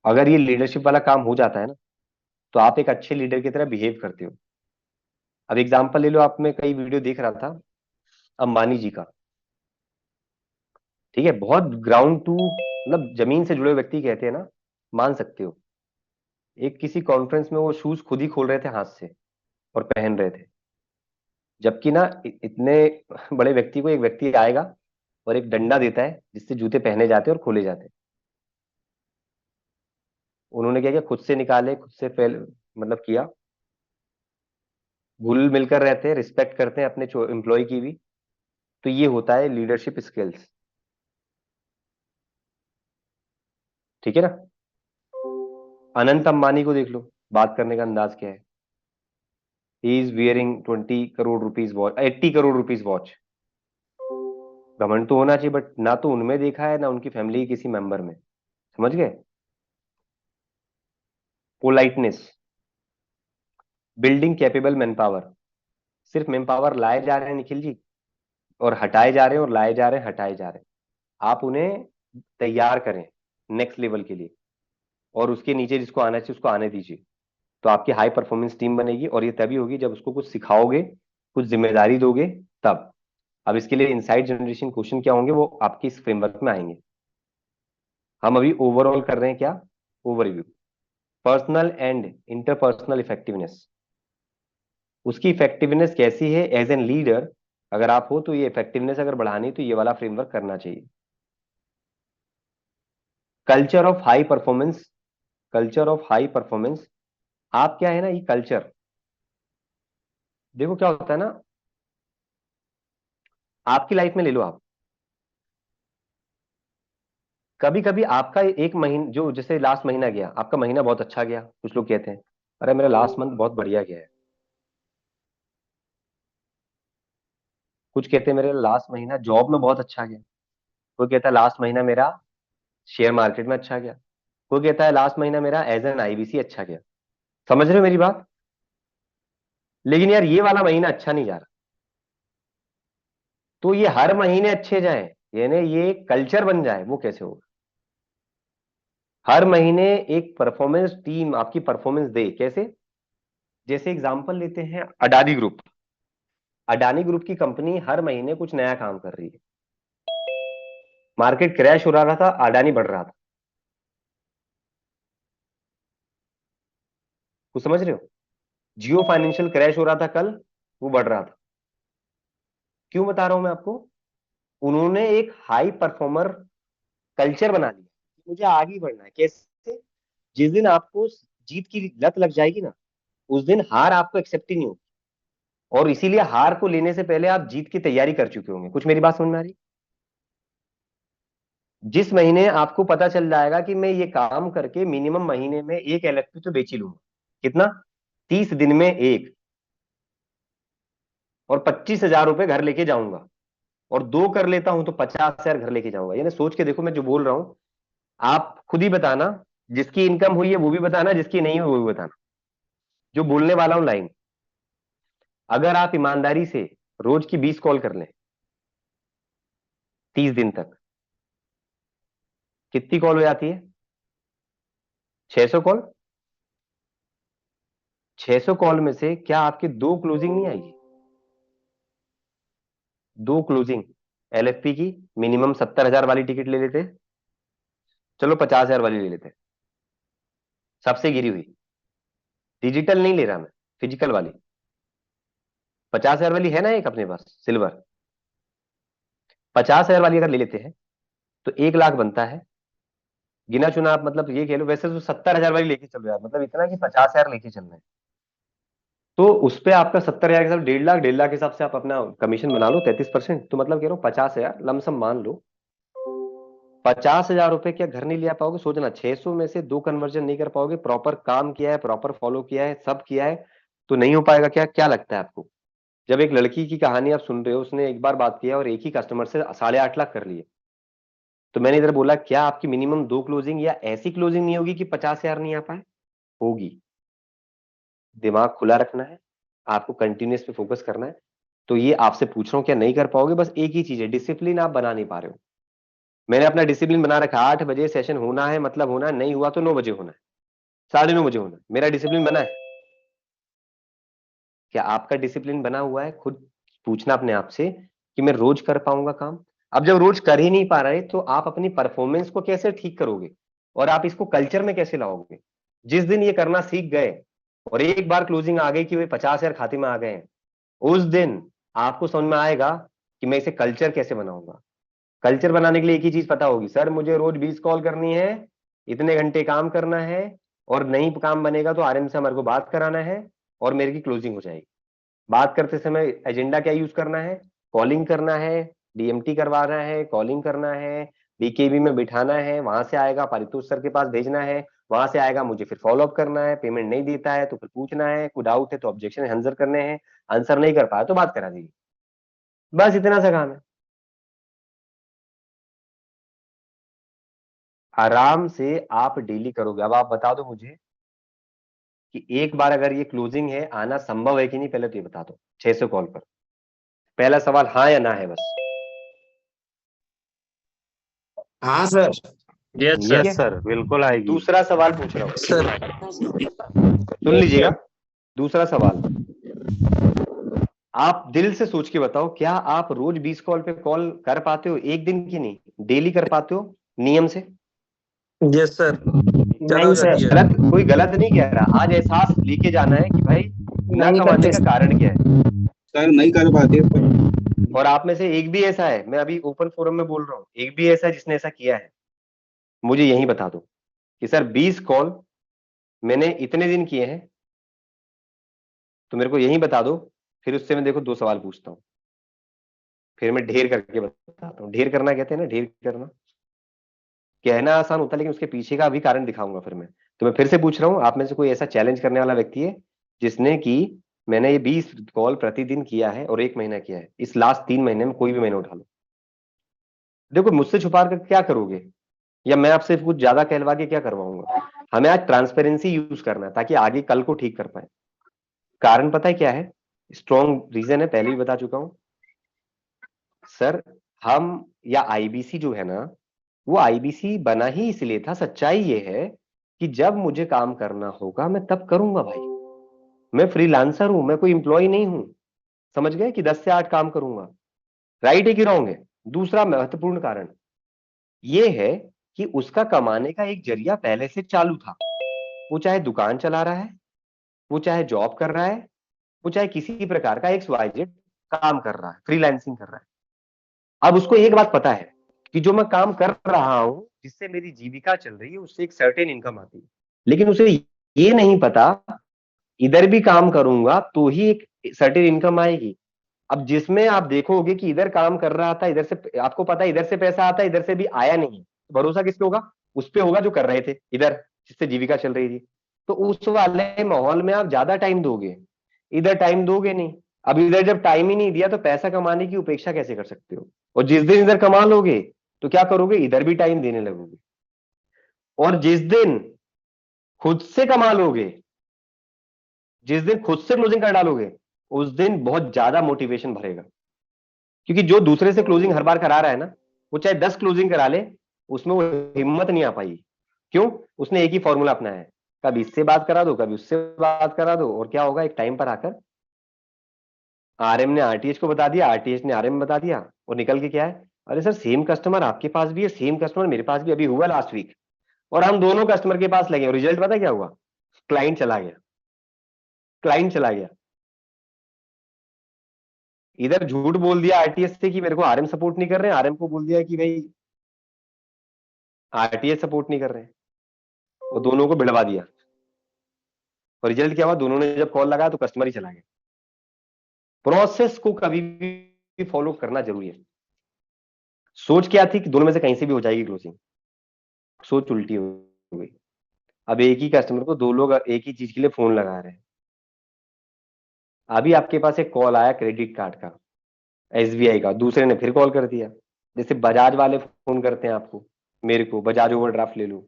अगर ये लीडरशिप वाला काम हो जाता है ना, तो आप एक अच्छे लीडर की तरह बिहेव करते हो। अब एग्जांपल ले लो, आप, मैं कई वीडियो देख रहा था अंबानी जी का। ठीक है, बहुत ग्राउंड टू, मतलब जमीन से जुड़े हुए व्यक्ति कहते हैं ना, मान सकते हो। एक किसी कॉन्फ्रेंस में वो शूज खुद ही खोल रहे थे हाथ से और पहन रहे थे, जबकि ना इतने बड़े व्यक्ति को एक व्यक्ति आएगा और एक डंडा देता है जिससे जूते पहने जाते हैं और खोले जाते हैं। उन्होंने क्या किया, खुद से निकाले, खुद से पहले, मतलब किया। घुल मिलकर रहते हैं, रिस्पेक्ट करते हैं अपने एम्प्लॉय की भी। तो ये होता है लीडरशिप स्किल्स। ठीक है ना? अनंत अंबानी को देख लो, बात करने का अंदाज क्या है। He is wearing 20 crore rupees watch, 80 crore rupees watch. घमंड तो होना चाहिए, बट ना तो उनमें देखा है ना उनकी फैमिली के किसी मेंबर में। समझ गए? Politeness, building capable man power. सिर्फ मैन पावर लाए जा रहे हैं निखिल जी, और हटाए जा रहे हैं, और लाए जा रहे हैं, हटाए जा रहे हैं। आप उन्हें तैयार करें नेक्स्ट लेवल के लिए, और उसके नीचे जिसको आना चाहिए उसको आने दीजिए। तो आपकी हाई परफॉर्मेंस टीम बनेगी, और ये तभी होगी जब उसको कुछ सिखाओगे, कुछ जिम्मेदारी दोगे, तब। अब इसके लिए इनसाइट जनरेशन क्वेश्चन क्या होंगे, वो आपकी इस फ्रेमवर्क में आएंगे। हम अभी ओवरऑल कर रहे हैं क्या, overview. Personal and interpersonal effectiveness, उसकी इफेक्टिवनेस कैसी है एज एन लीडर। अगर आप हो तो ये इफेक्टिवनेस अगर बढ़ानी तो ये वाला फ्रेमवर्क करना चाहिए। Culture of high performance, culture of high performance. आप क्या है ना, ये कल्चर, देखो क्या होता है ना, आपकी लाइफ में ले लो आप, कभी कभी आपका एक महीना, जो जैसे लास्ट महीना गया, आपका महीना बहुत अच्छा गया, कुछ लोग कहते हैं अरे मेरा लास्ट मंथ बहुत बढ़िया गया है। कुछ कहते हैं मेरा लास्ट महीना जॉब में बहुत अच्छा गया। कोई कहता है लास्ट महीना मेरा शेयर मार्केट में अच्छा गया। कोई कहता है लास्ट महीना मेरा एज एन आईबीसी अच्छा गया। समझ रहे हो मेरी बात? लेकिन यार ये वाला महीना अच्छा नहीं जा रहा, तो ये हर महीने अच्छे जाए, यानी ये कल्चर बन जाए, वो कैसे होगा? हर महीने एक परफॉर्मेंस टीम आपकी परफॉर्मेंस दे। कैसे? जैसे एग्जांपल लेते हैं अडानी ग्रुप। अडानी ग्रुप की कंपनी हर महीने कुछ नया काम कर रही है। मार्केट क्रैश हो रहा था, अडानी बढ़ रहा था। कुछ समझ रहे हो? जियो फाइनेंशियल क्रैश हो रहा था कल, वो बढ़ रहा था। क्यों बता रहा हूं मैं आपको? उन्होंने एक हाई परफॉर्मर कल्चर बना लिया, मुझे आगे ही बढ़ना है। कैसे? जिस दिन आपको जीत की लत लग जाएगी ना, उस दिन हार आपको एक्सेप्ट ही नहीं होगी, और इसीलिए हार को लेने से पहले आप जीत की तैयारी कर चुके होंगे। कुछ मेरी बात समझ में आ रही? जिस महीने आपको पता चल जाएगा कि मैं ये काम करके मिनिमम महीने में एक एलएफपी तो बेच ही लूंगा। कितना? 30 दिन में एक, और 25,000 रुपए घर लेके जाऊंगा, और दो कर लेता हूं तो 50,000 घर लेके जाऊंगा। यानी सोच के देखो मैं जो बोल रहा हूं, आप खुद ही बताना। जिसकी इनकम हुई है वो भी बताना, जिसकी नहीं हुई वो भी बताना। जो बोलने वाला हूं लाइन, अगर आप ईमानदारी से रोज की 20 कॉल कर लें 30 दिन तक, कितनी कॉल हो जाती है? 600 कॉल। 600 कॉल में से क्या आपकी दो क्लोजिंग नहीं आएगी? दो क्लोजिंग एलएफपी की। मिनिमम 70,000 वाली टिकट ले लेते, चलो 50,000 वाली ले लेते, सबसे गिरी हुई। डिजिटल नहीं ले रहा मैं, फिजिकल वाली। 50,000 वाली है ना एक अपने पास सिल्वर। 50,000 वाली अगर ले लेते हैं तो 1 लाख बनता है। गिना चुना आप मतलब ये कह लो, वैसे तो 70,000 वाली लेके चलो यार, मतलब इतना कि 50,000 लेके चल रहे हैं। तो उस पे आपका 70,000 के साथ 1.5 लाख, 1.5 लाख के हिसाब से आप अपना कमीशन बना लो 33%। तो मतलब कह रहा हूँ 50,000 लमसम मान लो। 50,000 रुपए क्या घर नहीं ले आ पाओगे? सोचना, 600 में से दो कन्वर्जन नहीं कर पाओगे। प्रॉपर काम किया है, प्रॉपर फॉलो किया है, सब किया है, तो नहीं हो पाएगा। क्या क्या लगता है आपको? जब एक लड़की की कहानी आप सुन रहे हो, उसने एक बार बात किया और एक ही कस्टमर से 8.5 लाख कर लिए, तो मैंने इधर बोला क्या आपकी मिनिमम दो क्लोजिंग या ऐसी क्लोजिंग नहीं होगी कि 50,000 नहीं आ पाए? होगी। दिमाग खुला रखना है, आपको कंटिन्यूस पे फोकस करना है। तो ये आपसे पूछ रहा हूँ, क्या नहीं कर पाओगे? बस एक ही चीज है, डिसिप्लिन आप बना नहीं पा रहे हो। मैंने अपना डिसिप्लिन बना रखा, 8 बजे सेशन होना है, मतलब होना है, नहीं हुआ तो 9 बजे होना है, 9:30 बजे होना है। मेरा डिसिप्लिन बना है। क्या आपका डिसिप्लिन बना हुआ है? खुद पूछना अपने आप से कि मैं रोज कर पाऊंगा काम। अब जब रोज कर ही नहीं पा रहे, तो आप अपनी परफॉर्मेंस को कैसे ठीक करोगे, और आप इसको कल्चर में कैसे लाओगे? जिस दिन ये करना सीख गए और एक बार क्लोजिंग आ गई कि वे 50,000 खाते में आ गए हैं, उस दिन आपको समझ में आएगा कि मैं इसे कल्चर कैसे बनाऊंगा। कल्चर बनाने के लिए एक ही चीज पता होगी, सर मुझे रोज 20 कॉल करनी है, इतने घंटे काम करना है, और नहीं काम बनेगा तो आरएम से हमारे को बात कराना है, और मेरे की क्लोजिंग हो जाएगी। बात करते समय एजेंडा क्या यूज करना है? कॉलिंग करना है, डीएमटी करवाना है, कॉलिंग करना है, बीकेबी में बिठाना है, वहां से आएगा पारितोष सर के पास भेजना है, वहां से आएगा मुझे फिर फॉलो अप करना है, पेमेंट नहीं देता है तो फिर पूछना है, कोई डाउट है तो ऑब्जेक्शन आंसर करने हैं, आंसर नहीं कर पाया तो बात करा दीजिए। बस इतना सा काम है। आराम से आप डेली करोगे। अब आप बता दो मुझे कि एक बार अगर ये क्लोजिंग है, आना संभव है कि नहीं? पहले तो ये बता दो 600 कॉल पर। पहला सवाल हाँ या ना है बस। हाँ सर। यस यस सर, बिल्कुल आएगी। दूसरा सवाल पूछ रहा हूं, सर सुन लीजिएगा। दूसरा सवाल, आप दिल से सोच के बताओ, क्या आप रोज 20 कॉल पे कॉल कर पाते हो? एक दिन की नहीं, डेली कर पाते हो नियम से? यस सर, ज्यादा हो नहीं जाती सर, है। गलत, कोई गलत नहीं कह रहा। आज एहसास लेके जाना है कि भाई ना नहीं कमाने करते का सर। कारण क्या है। सर नहीं कर पाते पर। और आप में से एक भी ऐसा है, मैं अभी ओपन फोरम में बोल रहा हूँ, एक भी ऐसा है जिसने ऐसा किया है? मुझे यही बता दो कि सर 20 कॉल मैंने इतने दिन किए हैं, तो मेरे को यही बता दो। फिर उससे मैं देखो दो सवाल पूछता हूँ, फिर मैं ढेर करके बताता हूँ। ढेर करना कहते हैं ना, ढेर करना। कहना आसान होता है लेकिन उसके पीछे का भी कारण दिखाऊंगा फिर मैं। तो मैं फिर से पूछ रहा हूँ, आप में से कोई ऐसा चैलेंज करने वाला व्यक्ति है जिसने कि मैंने ये 20 कॉल प्रतिदिन किया है और 1 महीना किया है, इस लास्ट 3 महीने में कोई भी महीने उठा लो। देखो मुझसे छुपा कर क्या करोगे, या मैं आपसे कुछ ज्यादा कहलवा के क्या करवाऊंगा। हमें आज ट्रांसपेरेंसी यूज करना है ताकि आगे कल को ठीक कर पाए। कारण पता है क्या है, स्ट्रॉन्ग रीजन है, पहले भी बता चुका हूं सर। हम या आईबीसी जो है ना, वो आईबीसी बना ही इसलिए था, सच्चाई ये है कि जब मुझे काम करना होगा मैं तब करूंगा भाई। मैं फ्रीलांसर हूं, मैं कोई इंप्लॉय नहीं हूं। समझ गए कि 10 से 8 काम करूंगा। राइट है कि रॉन्ग है। दूसरा महत्वपूर्ण कारण ये है कि उसका कमाने का एक जरिया पहले से चालू था। वो चाहे दुकान चला रहा है, वो चाहे जॉब कर रहा है, वो चाहे किसी प्रकार का XYZ काम कर रहा है, फ्रीलांसिंग कर रहा है। अब उसको एक बात पता है कि जो मैं काम कर रहा हूं जिससे मेरी जीविका चल रही है उससे एक सर्टेन इनकम आती है, लेकिन उसे ये नहीं पता इधर भी काम करूंगा तो ही एक सर्टेन इनकम आएगी। अब जिसमें आप देखोगे कि इधर काम कर रहा था, इधर से आपको पता है इधर से पैसा आता है, इधर से भी आया नहीं है, तो भरोसा किस पे होगा? उस पे होगा जो कर रहे थे इधर, जिससे जीविका चल रही थी। तो उस वाले माहौल में आप ज्यादा टाइम दोगे, इधर टाइम दोगे नहीं। अब इधर जब टाइम ही नहीं दिया तो पैसा कमाने की उपेक्षा कैसे कर सकते हो? और जिस दिन इधर कमा लोगे तो क्या करोगे, इधर भी टाइम देने लगोगे। और जिस दिन खुद से कमा लोगे, जिस दिन खुद से क्लोजिंग कर डालोगे, उस दिन बहुत ज्यादा मोटिवेशन भरेगा। क्योंकि जो दूसरे से क्लोजिंग हर बार करा रहा है ना, वो चाहे 10 क्लोजिंग करा ले, उसमें वो हिम्मत नहीं आ पाई। क्यों? उसने एक ही फॉर्मूला अपनाया है, कभी इससे बात करा दो, कभी उससे बात करा दो, और क्या होगा एक टाइम पर आकर आरएम ने आरटीएच को बता दिया, आरटीएच ने आरएम बता दिया, और निकल के क्या है, अरे सर सेम कस्टमर आपके पास भी है, सेम कस्टमर मेरे पास भी अभी हुआ लास्ट वीक, और हम दोनों कस्टमर के पास लगे और रिजल्ट पता क्या हुआ? क्लाइंट चला गया, क्लाइंट चला गया। इधर झूठ बोल दिया आरटीएस से कि मेरे को आरएम सपोर्ट नहीं कर रहे हैं, आरएम को बोल दिया कि भाई आरटीएस सपोर्ट नहीं कर रहे हैं, और दोनों को भिड़वा दिया। और रिजल्ट क्या हुआ, दोनों ने जब कॉल लगाया तो कस्टमर ही चला गया। प्रोसेस को कभी भी फॉलो करना जरूरी है। सोच क्या थी कि दोनों में से कहीं से भी हो जाएगी क्लोजिंग, सोच उल्टी हो गई। अब एक ही कस्टमर को दो लोग एक ही चीज के लिए फोन लगा रहे हैं। अभी आपके पास एक कॉल आया क्रेडिट कार्ड का, एसबीआई का, दूसरे ने फिर कॉल कर दिया। जैसे बजाज वाले फोन करते हैं आपको, मेरे को बजाज ओवरड्राफ्ट ले लो,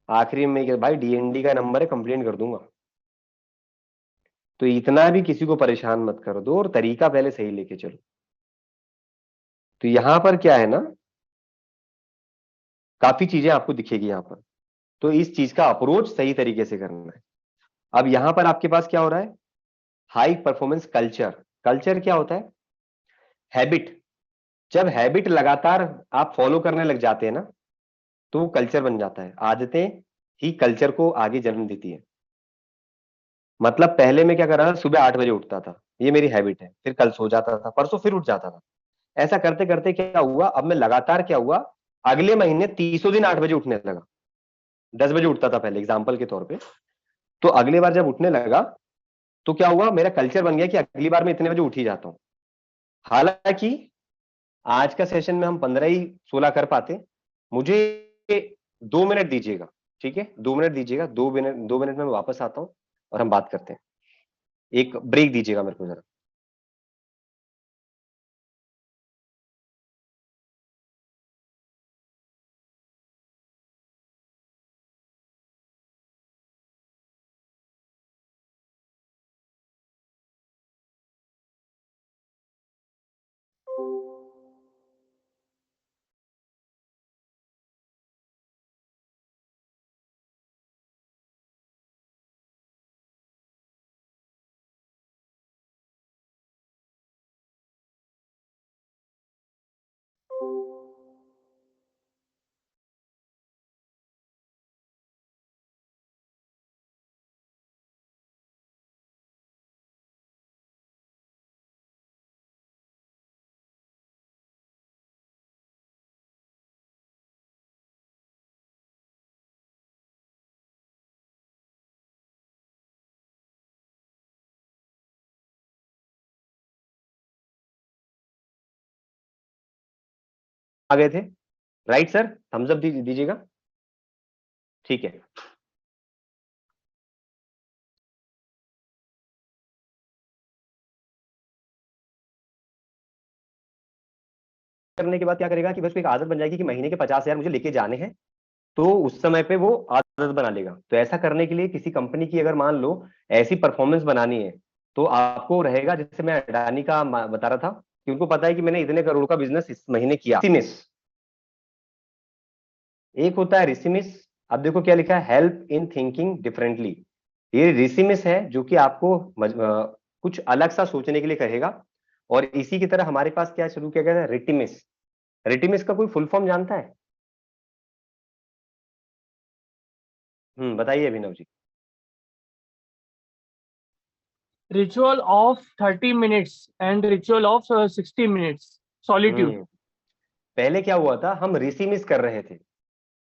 आखिरी में भाई डीएनडी का नंबर है, कंप्लेंट कर दूंगा। तो इतना भी किसी को परेशान मत कर दो, और तरीका पहले सही लेके चलो। तो यहां पर क्या है ना, काफी चीजें आपको दिखेगी यहां पर। तो इस चीज का अप्रोच सही तरीके से करना है। अब यहां पर आपके पास क्या हो रहा है, हाई परफॉर्मेंस कल्चर। कल्चर क्या होता है? हैबिट। जब हैबिट लगातार आप फॉलो करने लग जाते हैं ना, तो वो कल्चर बन जाता है। आदतें ही कल्चर को आगे जन्म देती है। मतलब पहले मैं क्या कर रहा था, सुबह 8 बजे उठता था, ये मेरी हैबिट है, फिर कल सो जाता था, परसों फिर उठ जाता था। ऐसा करते करते क्या हुआ, अब मैं लगातार क्या हुआ, अगले महीने 30 दिन 8 बजे उठने लगा। 10 बजे उठता था पहले एग्जाम्पल के तौर पे। तो अगली बार जब उठने लगा तो क्या हुआ, मेरा कल्चर बन गया कि अगली बार मैं इतने बजे उठ ही जाता हूं। हालांकि आज का सेशन में हम 15 ही 16 कर पाते। मुझे 2 मिनट दीजिएगा, ठीक है, 2 मिनट दीजिएगा, 2 मिनट में मैं वापस आता हूं और हम बात करते हैं। एक ब्रेक दीजिएगा मेरे को जरा। आ गए थे राइट सर, थम्स अप दीजिएगा। ठीक है, करने के बाद क्या करेगा कि बस एक आदत बन जाएगी कि महीने के 50,000 मुझे लेके जाने हैं, तो उस समय पे वो आदत बना लेगा। तो ऐसा करने के लिए किसी कंपनी की अगर मान लो ऐसी परफॉर्मेंस बनानी है, तो आपको रहेगा, जैसे मैं अडानी का बता रहा था कि उनको पता है कि मैंने इतने करोड़ का बिजनेस इस महीने किया। रिसिमिस, एक होता है रिसिमिस। अब देखो क्या लिखा है, हेल्प इन थिंकिंग डिफरेंटली। ये रिसिमिस है जो कि आपको कुछ अलग सा सोचने के लिए कहेगा। और इसी की तरह हमारे पास क्या शुरू किया गया है, रिटिमिस। रिटिमिस का कोई फुल फॉर्म जानता है? बताइए Abhinav ji. Ritual of 30 minutes and ritual of 60 minutes. Solitude. पहले क्या हुआ था, हम रिसिमिस कर रहे थे,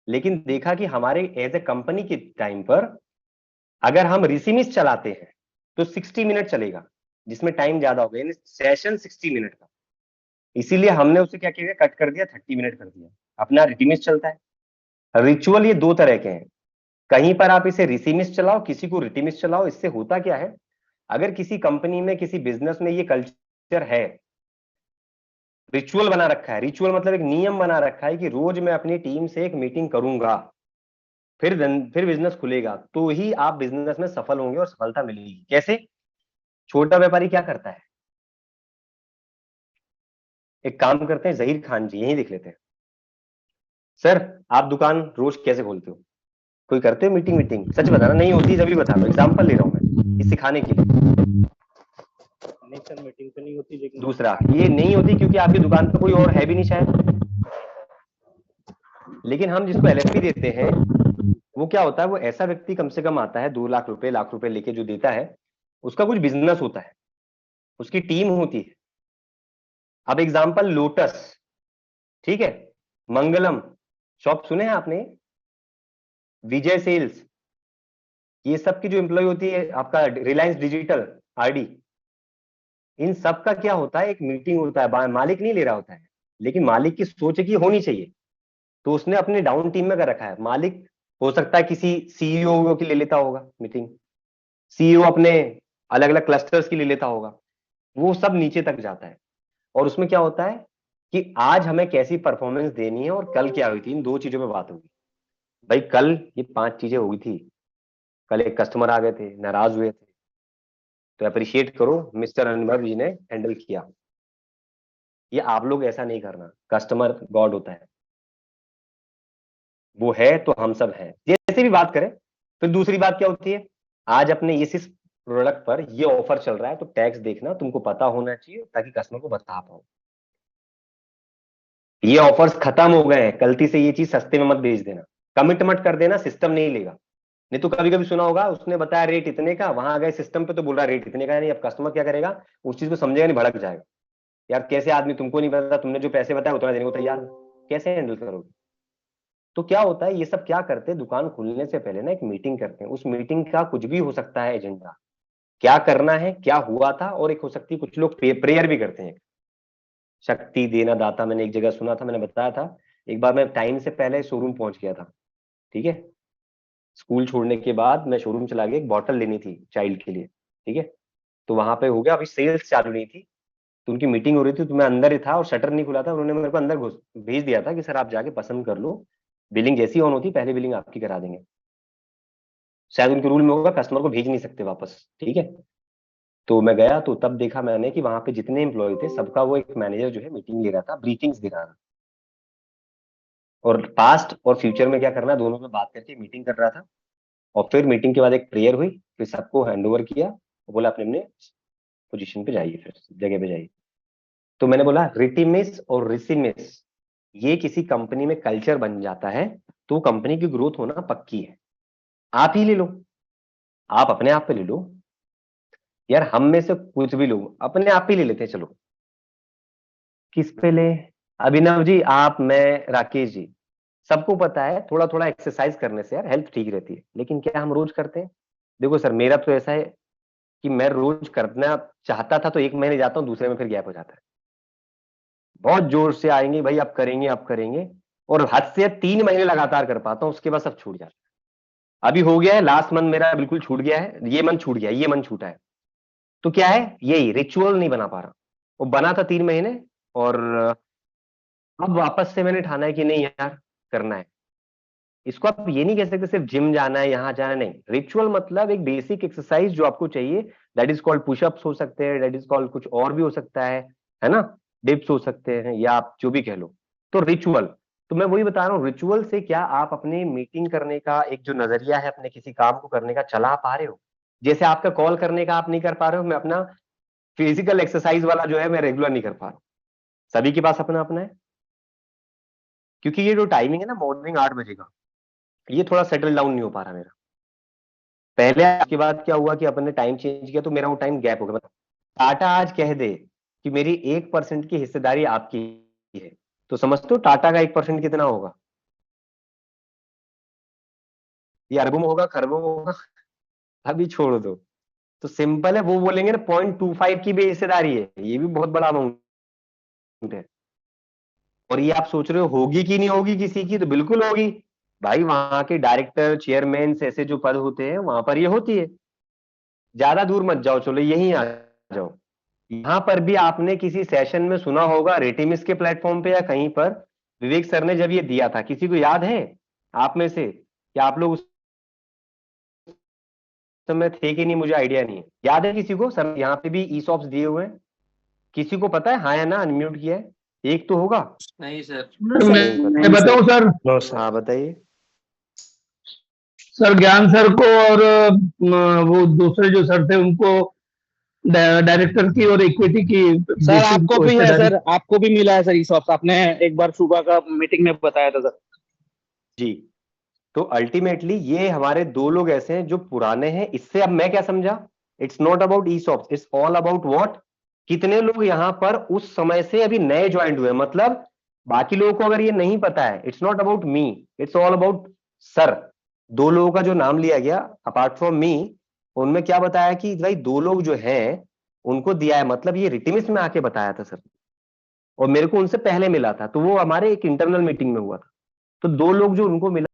लेकिन देखा कि हमारे एज ए कंपनी के टाइम पर अगर हम रिसिमिस चलाते हैं तो 60 मिनट चलेगा, जिसमें टाइम ज्यादा हो गया, यानी सेशन 60 मिनट का। इसीलिए हमने उसे क्या किया, कट कर दिया, 30 मिनट कर दिया, अपना रिटिमिस चलता है। रिचुअल ये दो तरह के हैं, कहीं पर आप इसे रिसिमिस चलाओ, किसी को रिटिमिस चलाओ। इससे होता क्या है, अगर किसी कंपनी में, किसी बिजनेस में ये कल्चर है, रिचुअल बना रखा है, रिचुअल मतलब एक नियम बना रखा है कि रोज मैं अपनी टीम से एक मीटिंग करूंगा, फिर बिजनेस खुलेगा, तो ही आप बिजनेस में सफल होंगे और सफलता मिलेगी। कैसे? छोटा व्यापारी क्या करता है, एक काम करते हैं, जहीर खान जी यही देख लेते हैं। सर आप दुकान रोज कैसे खोलते हो? कोई करते हो मीटिंग? सच बताना, नहीं होती जब भी बता रहा हूं, एग्जाम्पल ले रहा हूं मैं, ये सिखाने के लिए। नहीं सर, मीटिंग तो नहीं होती, लेकिन दूसरा, ये नहीं होती क्योंकि आपकी दुकान पर कोई और है भी नहीं शायद। लेकिन हम जिसको एलएफपी देते हैं, वो क्या होता है, वो ऐसा व्यक्ति कम से कम आता है 2 लाख रुपए, लाख रुपए लेके जो देता है, उसका कुछ बिजनेस होता है, उसकी टीम होती है। अब एग्जांपल लोटस, ठीक है, मंगलम शॉप सुने हैं आपने, विजय सेल्स, ये सब की जो एम्प्लॉय होती है, आपका रिलायंस डिजिटल, आरडी, इन सब का क्या होता है, एक मीटिंग होता है, मालिक नहीं ले रहा होता है, लेकिन मालिक की सोच है कि होनी चाहिए, तो उसने अपने डाउन टीम में कर रखा है। मालिक हो सकता है किसी सीईओ की ले लेता होगा मीटिंग, सीईओ अपने अलग अलग क्लस्टर्स की ले लेता होगा, वो सब नीचे तक जाता है। और उसमें क्या होता है कि आज हमें कैसी परफॉर्मेंस देनी है और कल क्या हुई थी, इन दो चीजों पे बात होगी। भाई कल ये 5 चीजें हुई थी, कल एक कस्टमर आ गए थे, नाराज हुए थे, तो अप्रिशिएट करो मिस्टर अनुभव जी ने हैंडल किया। ये आप लोग ऐसा नहीं करना, कस्टमर गॉड होता है, वो है तो हम सब हैं, जैसे भी बात करें। फिर दूसरी बात क्या होती है, आज अपने इस प्रोडक्ट पर ये ऑफर चल रहा है, तो टैक्स देखना तुमको पता होना चाहिए, ताकि कस्टमर को बता पाओ। ये ऑफर्स खत्म हो गए हैं, गलती से ये चीज सस्ते में मत बेच देना, कमिट मत कर देना, सिस्टम नहीं लेगा। नहीं तो कभी कभी सुना होगा, उसने बताया रेट इतने का, वहां गए सिस्टम पे तो बोल रहा रेट इतने का नहीं। अब कस्टमर क्या करेगा, उस चीज को समझेगा नहीं, भड़क जाएगा, यार कैसे आदमी, तुमको नहीं पता, तुमने जो पैसे बताया उतना देने को तैयार हो, कैसे हैंडल करोगे? तो क्या होता है, ये सब क्या करते हैं, दुकान खुलने से पहले ना एक मीटिंग करते हैं। उस मीटिंग का कुछ भी हो सकता है एजेंडा, क्या करना है, क्या हुआ था, और एक हो सकती है कुछ लोग प्रेयर भी करते हैं। शक्ति देना दाता, मैंने एक जगह सुना था, मैंने बताया था, एक बार मैं टाइम से पहले शोरूम पहुंच गया था, ठीक है, स्कूल छोड़ने के बाद मैं शोरूम चला गया, एक बॉटल लेनी थी चाइल्ड के लिए, ठीक है। तो वहां पे हो गया, अभी सेल्स चालू नहीं थी, तो उनकी मीटिंग हो रही थी, तो मैं अंदर ही था और शटर नहीं खुला था, उन्होंने मेरे को अंदर घुस भेज दिया था कि सर आप जाके पसंद कर लो, बिलिंग जैसी ऑन होती पहले बिलिंग आपकी करा देंगे। शायद उनके रूल में होगा कस्टमर को भेज नहीं सकते वापस, ठीक है। तो मैं गया, तो तब देखा मैंने कि वहां पे जितने एम्प्लॉय थे, सबका वो एक मैनेजर जो है मीटिंग ले रहा था, ब्रीफिंग्स दे रहा था, और पास्ट और फ्यूचर में क्या करना है दोनों में बात करके मीटिंग कर रहा था। और फिर मीटिंग के बाद एक प्रेयर हुई, फिर सबको हैंड ओवर किया, बोला अपने अपने पोजीशन पे जाइए, फिर जगह पे जाइए। तो मैंने बोला रिटिमिस और रिसिमिस, ये किसी कंपनी में कल्चर बन जाता है, तो कंपनी की ग्रोथ होना पक्की है। आप ही ले लो, आप अपने आप पे ले लो, यार हम में से कुछ भी लोग अपने आप ही ले लेते हैं, चलो किस पे ले, अभिनव जी, आप, मैं, राकेश जी, सबको पता है थोड़ा थोड़ा एक्सरसाइज करने से यार हेल्थ ठीक रहती है, लेकिन क्या हम रोज करते हैं? देखो सर, मेरा तो ऐसा है कि मैं रोज करना चाहता था, तो 1 महीने जाता हूँ, दूसरे में फिर गैप हो जाता है। बहुत जोर से आएंगे भाई, आप करेंगे आप करेंगे, और हद से 3 महीने लगातार कर पाता हूं, उसके बाद सब छूट जाता है। अभी हो गया है, लास्ट मंथ मेरा बिल्कुल छूट गया है, ये मंथ छूट गया, ये मंथ छूटा है। तो क्या है, यही रिचुअल नहीं बना पा रहा। वो बना था 3 महीने, और अब वापस से मैंने ठाना है कि नहीं यार, करना है इसको। आप ये नहीं कह सकते सिर्फ जिम जाना है, यहां जाना है, नहीं। रिचुअल मतलब एक बेसिक एक्सरसाइज जो आपको चाहिए, दैट इज कॉल्ड पुशअप्स हो सकते हैं, दैट इज कॉल्ड कुछ और भी हो सकता है ना, डिप्स हो सकते हैं, या आप जो भी कह लो। तो रिचुअल, तो मैं वही बता रहा हूँ, रिचुअल से क्या आप अपने मीटिंग करने का एक जो नजरिया है, अपने किसी काम को करने का, चला पा रहे हो। जैसे आपका कॉल करने का आप नहीं कर पा रहे हो, मैं अपना फिजिकल एक्सरसाइज वाला जो है मैं रेगुलर नहीं कर पा रहा हूं। सभी के पास अपना अपना है, क्योंकि ये जो टाइमिंग है ना मॉर्निंग 8 बजे का, ये थोड़ा सेटल डाउन नहीं हो पा रहा मेरा। पहले के बाद क्या हुआ कि अपन ने टाइम चेंज किया, तो मेरा वो टाइम गैप हो गया। टाटा आज कह दे कि मेरी 1% की हिस्सेदारी आपकी है, तो समझते हो टाटा का 1% कितना होगा? ये अरबों में होगा, खरबों में होगा, अभी छोड़ दो। तो सिंपल है, वो बोलेंगे ना 0.25 की भी हिस्सेदारी है, ये भी बहुत बड़ा अमाउंट है। और ये आप सोच रहे हो होगी कि नहीं होगी किसी की, तो बिल्कुल होगी भाई। वहां के डायरेक्टर, चेयरमैन ऐसे जो पद होते हैं, वहां पर ये होती है। ज्यादा दूर मत जाओ, चलो यहीं आ जाओ। यहां पर भी आपने किसी सेशन में सुना होगा, रेटिमिस के प्लेटफॉर्म पे या कहीं पर, विवेक सर ने जब ये दिया था, किसी को याद है आप में से? क्या आप लोग उस समय थे कि नहीं, मुझे आइडिया नहीं है। याद है किसी को? सर यहाँ पे भी ईसॉप्स दिए हुए हैं, किसी को पता है? हाँ या ना, अनम्यूट किया है, एक तो होगा। नहीं सर। नहीं पता। मैं बताऊं सर? No sir. हाँ बताइए। सर ज्ञान सर को और वो दूसरे जो सर थे उनको डायरेक्टर की और इक्विटी की सर बेसिक आपको भी है हिस्सेदारी। सर, आपको भी मिला है सर ESOP, आपने एक बार सुबह का मीटिंग में बताया था सर। जी, तो अल्टीमेटली ये हमारे 2 लोग ऐसे हैं जो पुराने हैं। इससे अब मैं क्या समझा, it's not about ESOPs, it's all about what, कितने लोग यहां पर उस समय से अभी नए ज्वाइंट हुए। मतलब बाकी लोगों को अगर ये नहीं पता है, it's not about me, it's all about sir. 2 लोगों का जो नाम लिया गया अपार्ट फ्रॉम मी, उनमें क्या बताया कि भाई 2 लोग जो हैं उनको दिया है, मतलब ये रिटिमिस में आके बताया था सर, और मेरे को उनसे पहले मिला था, तो वो हमारे एक इंटरनल मीटिंग में हुआ था। तो 2 लोग जो उनको मिला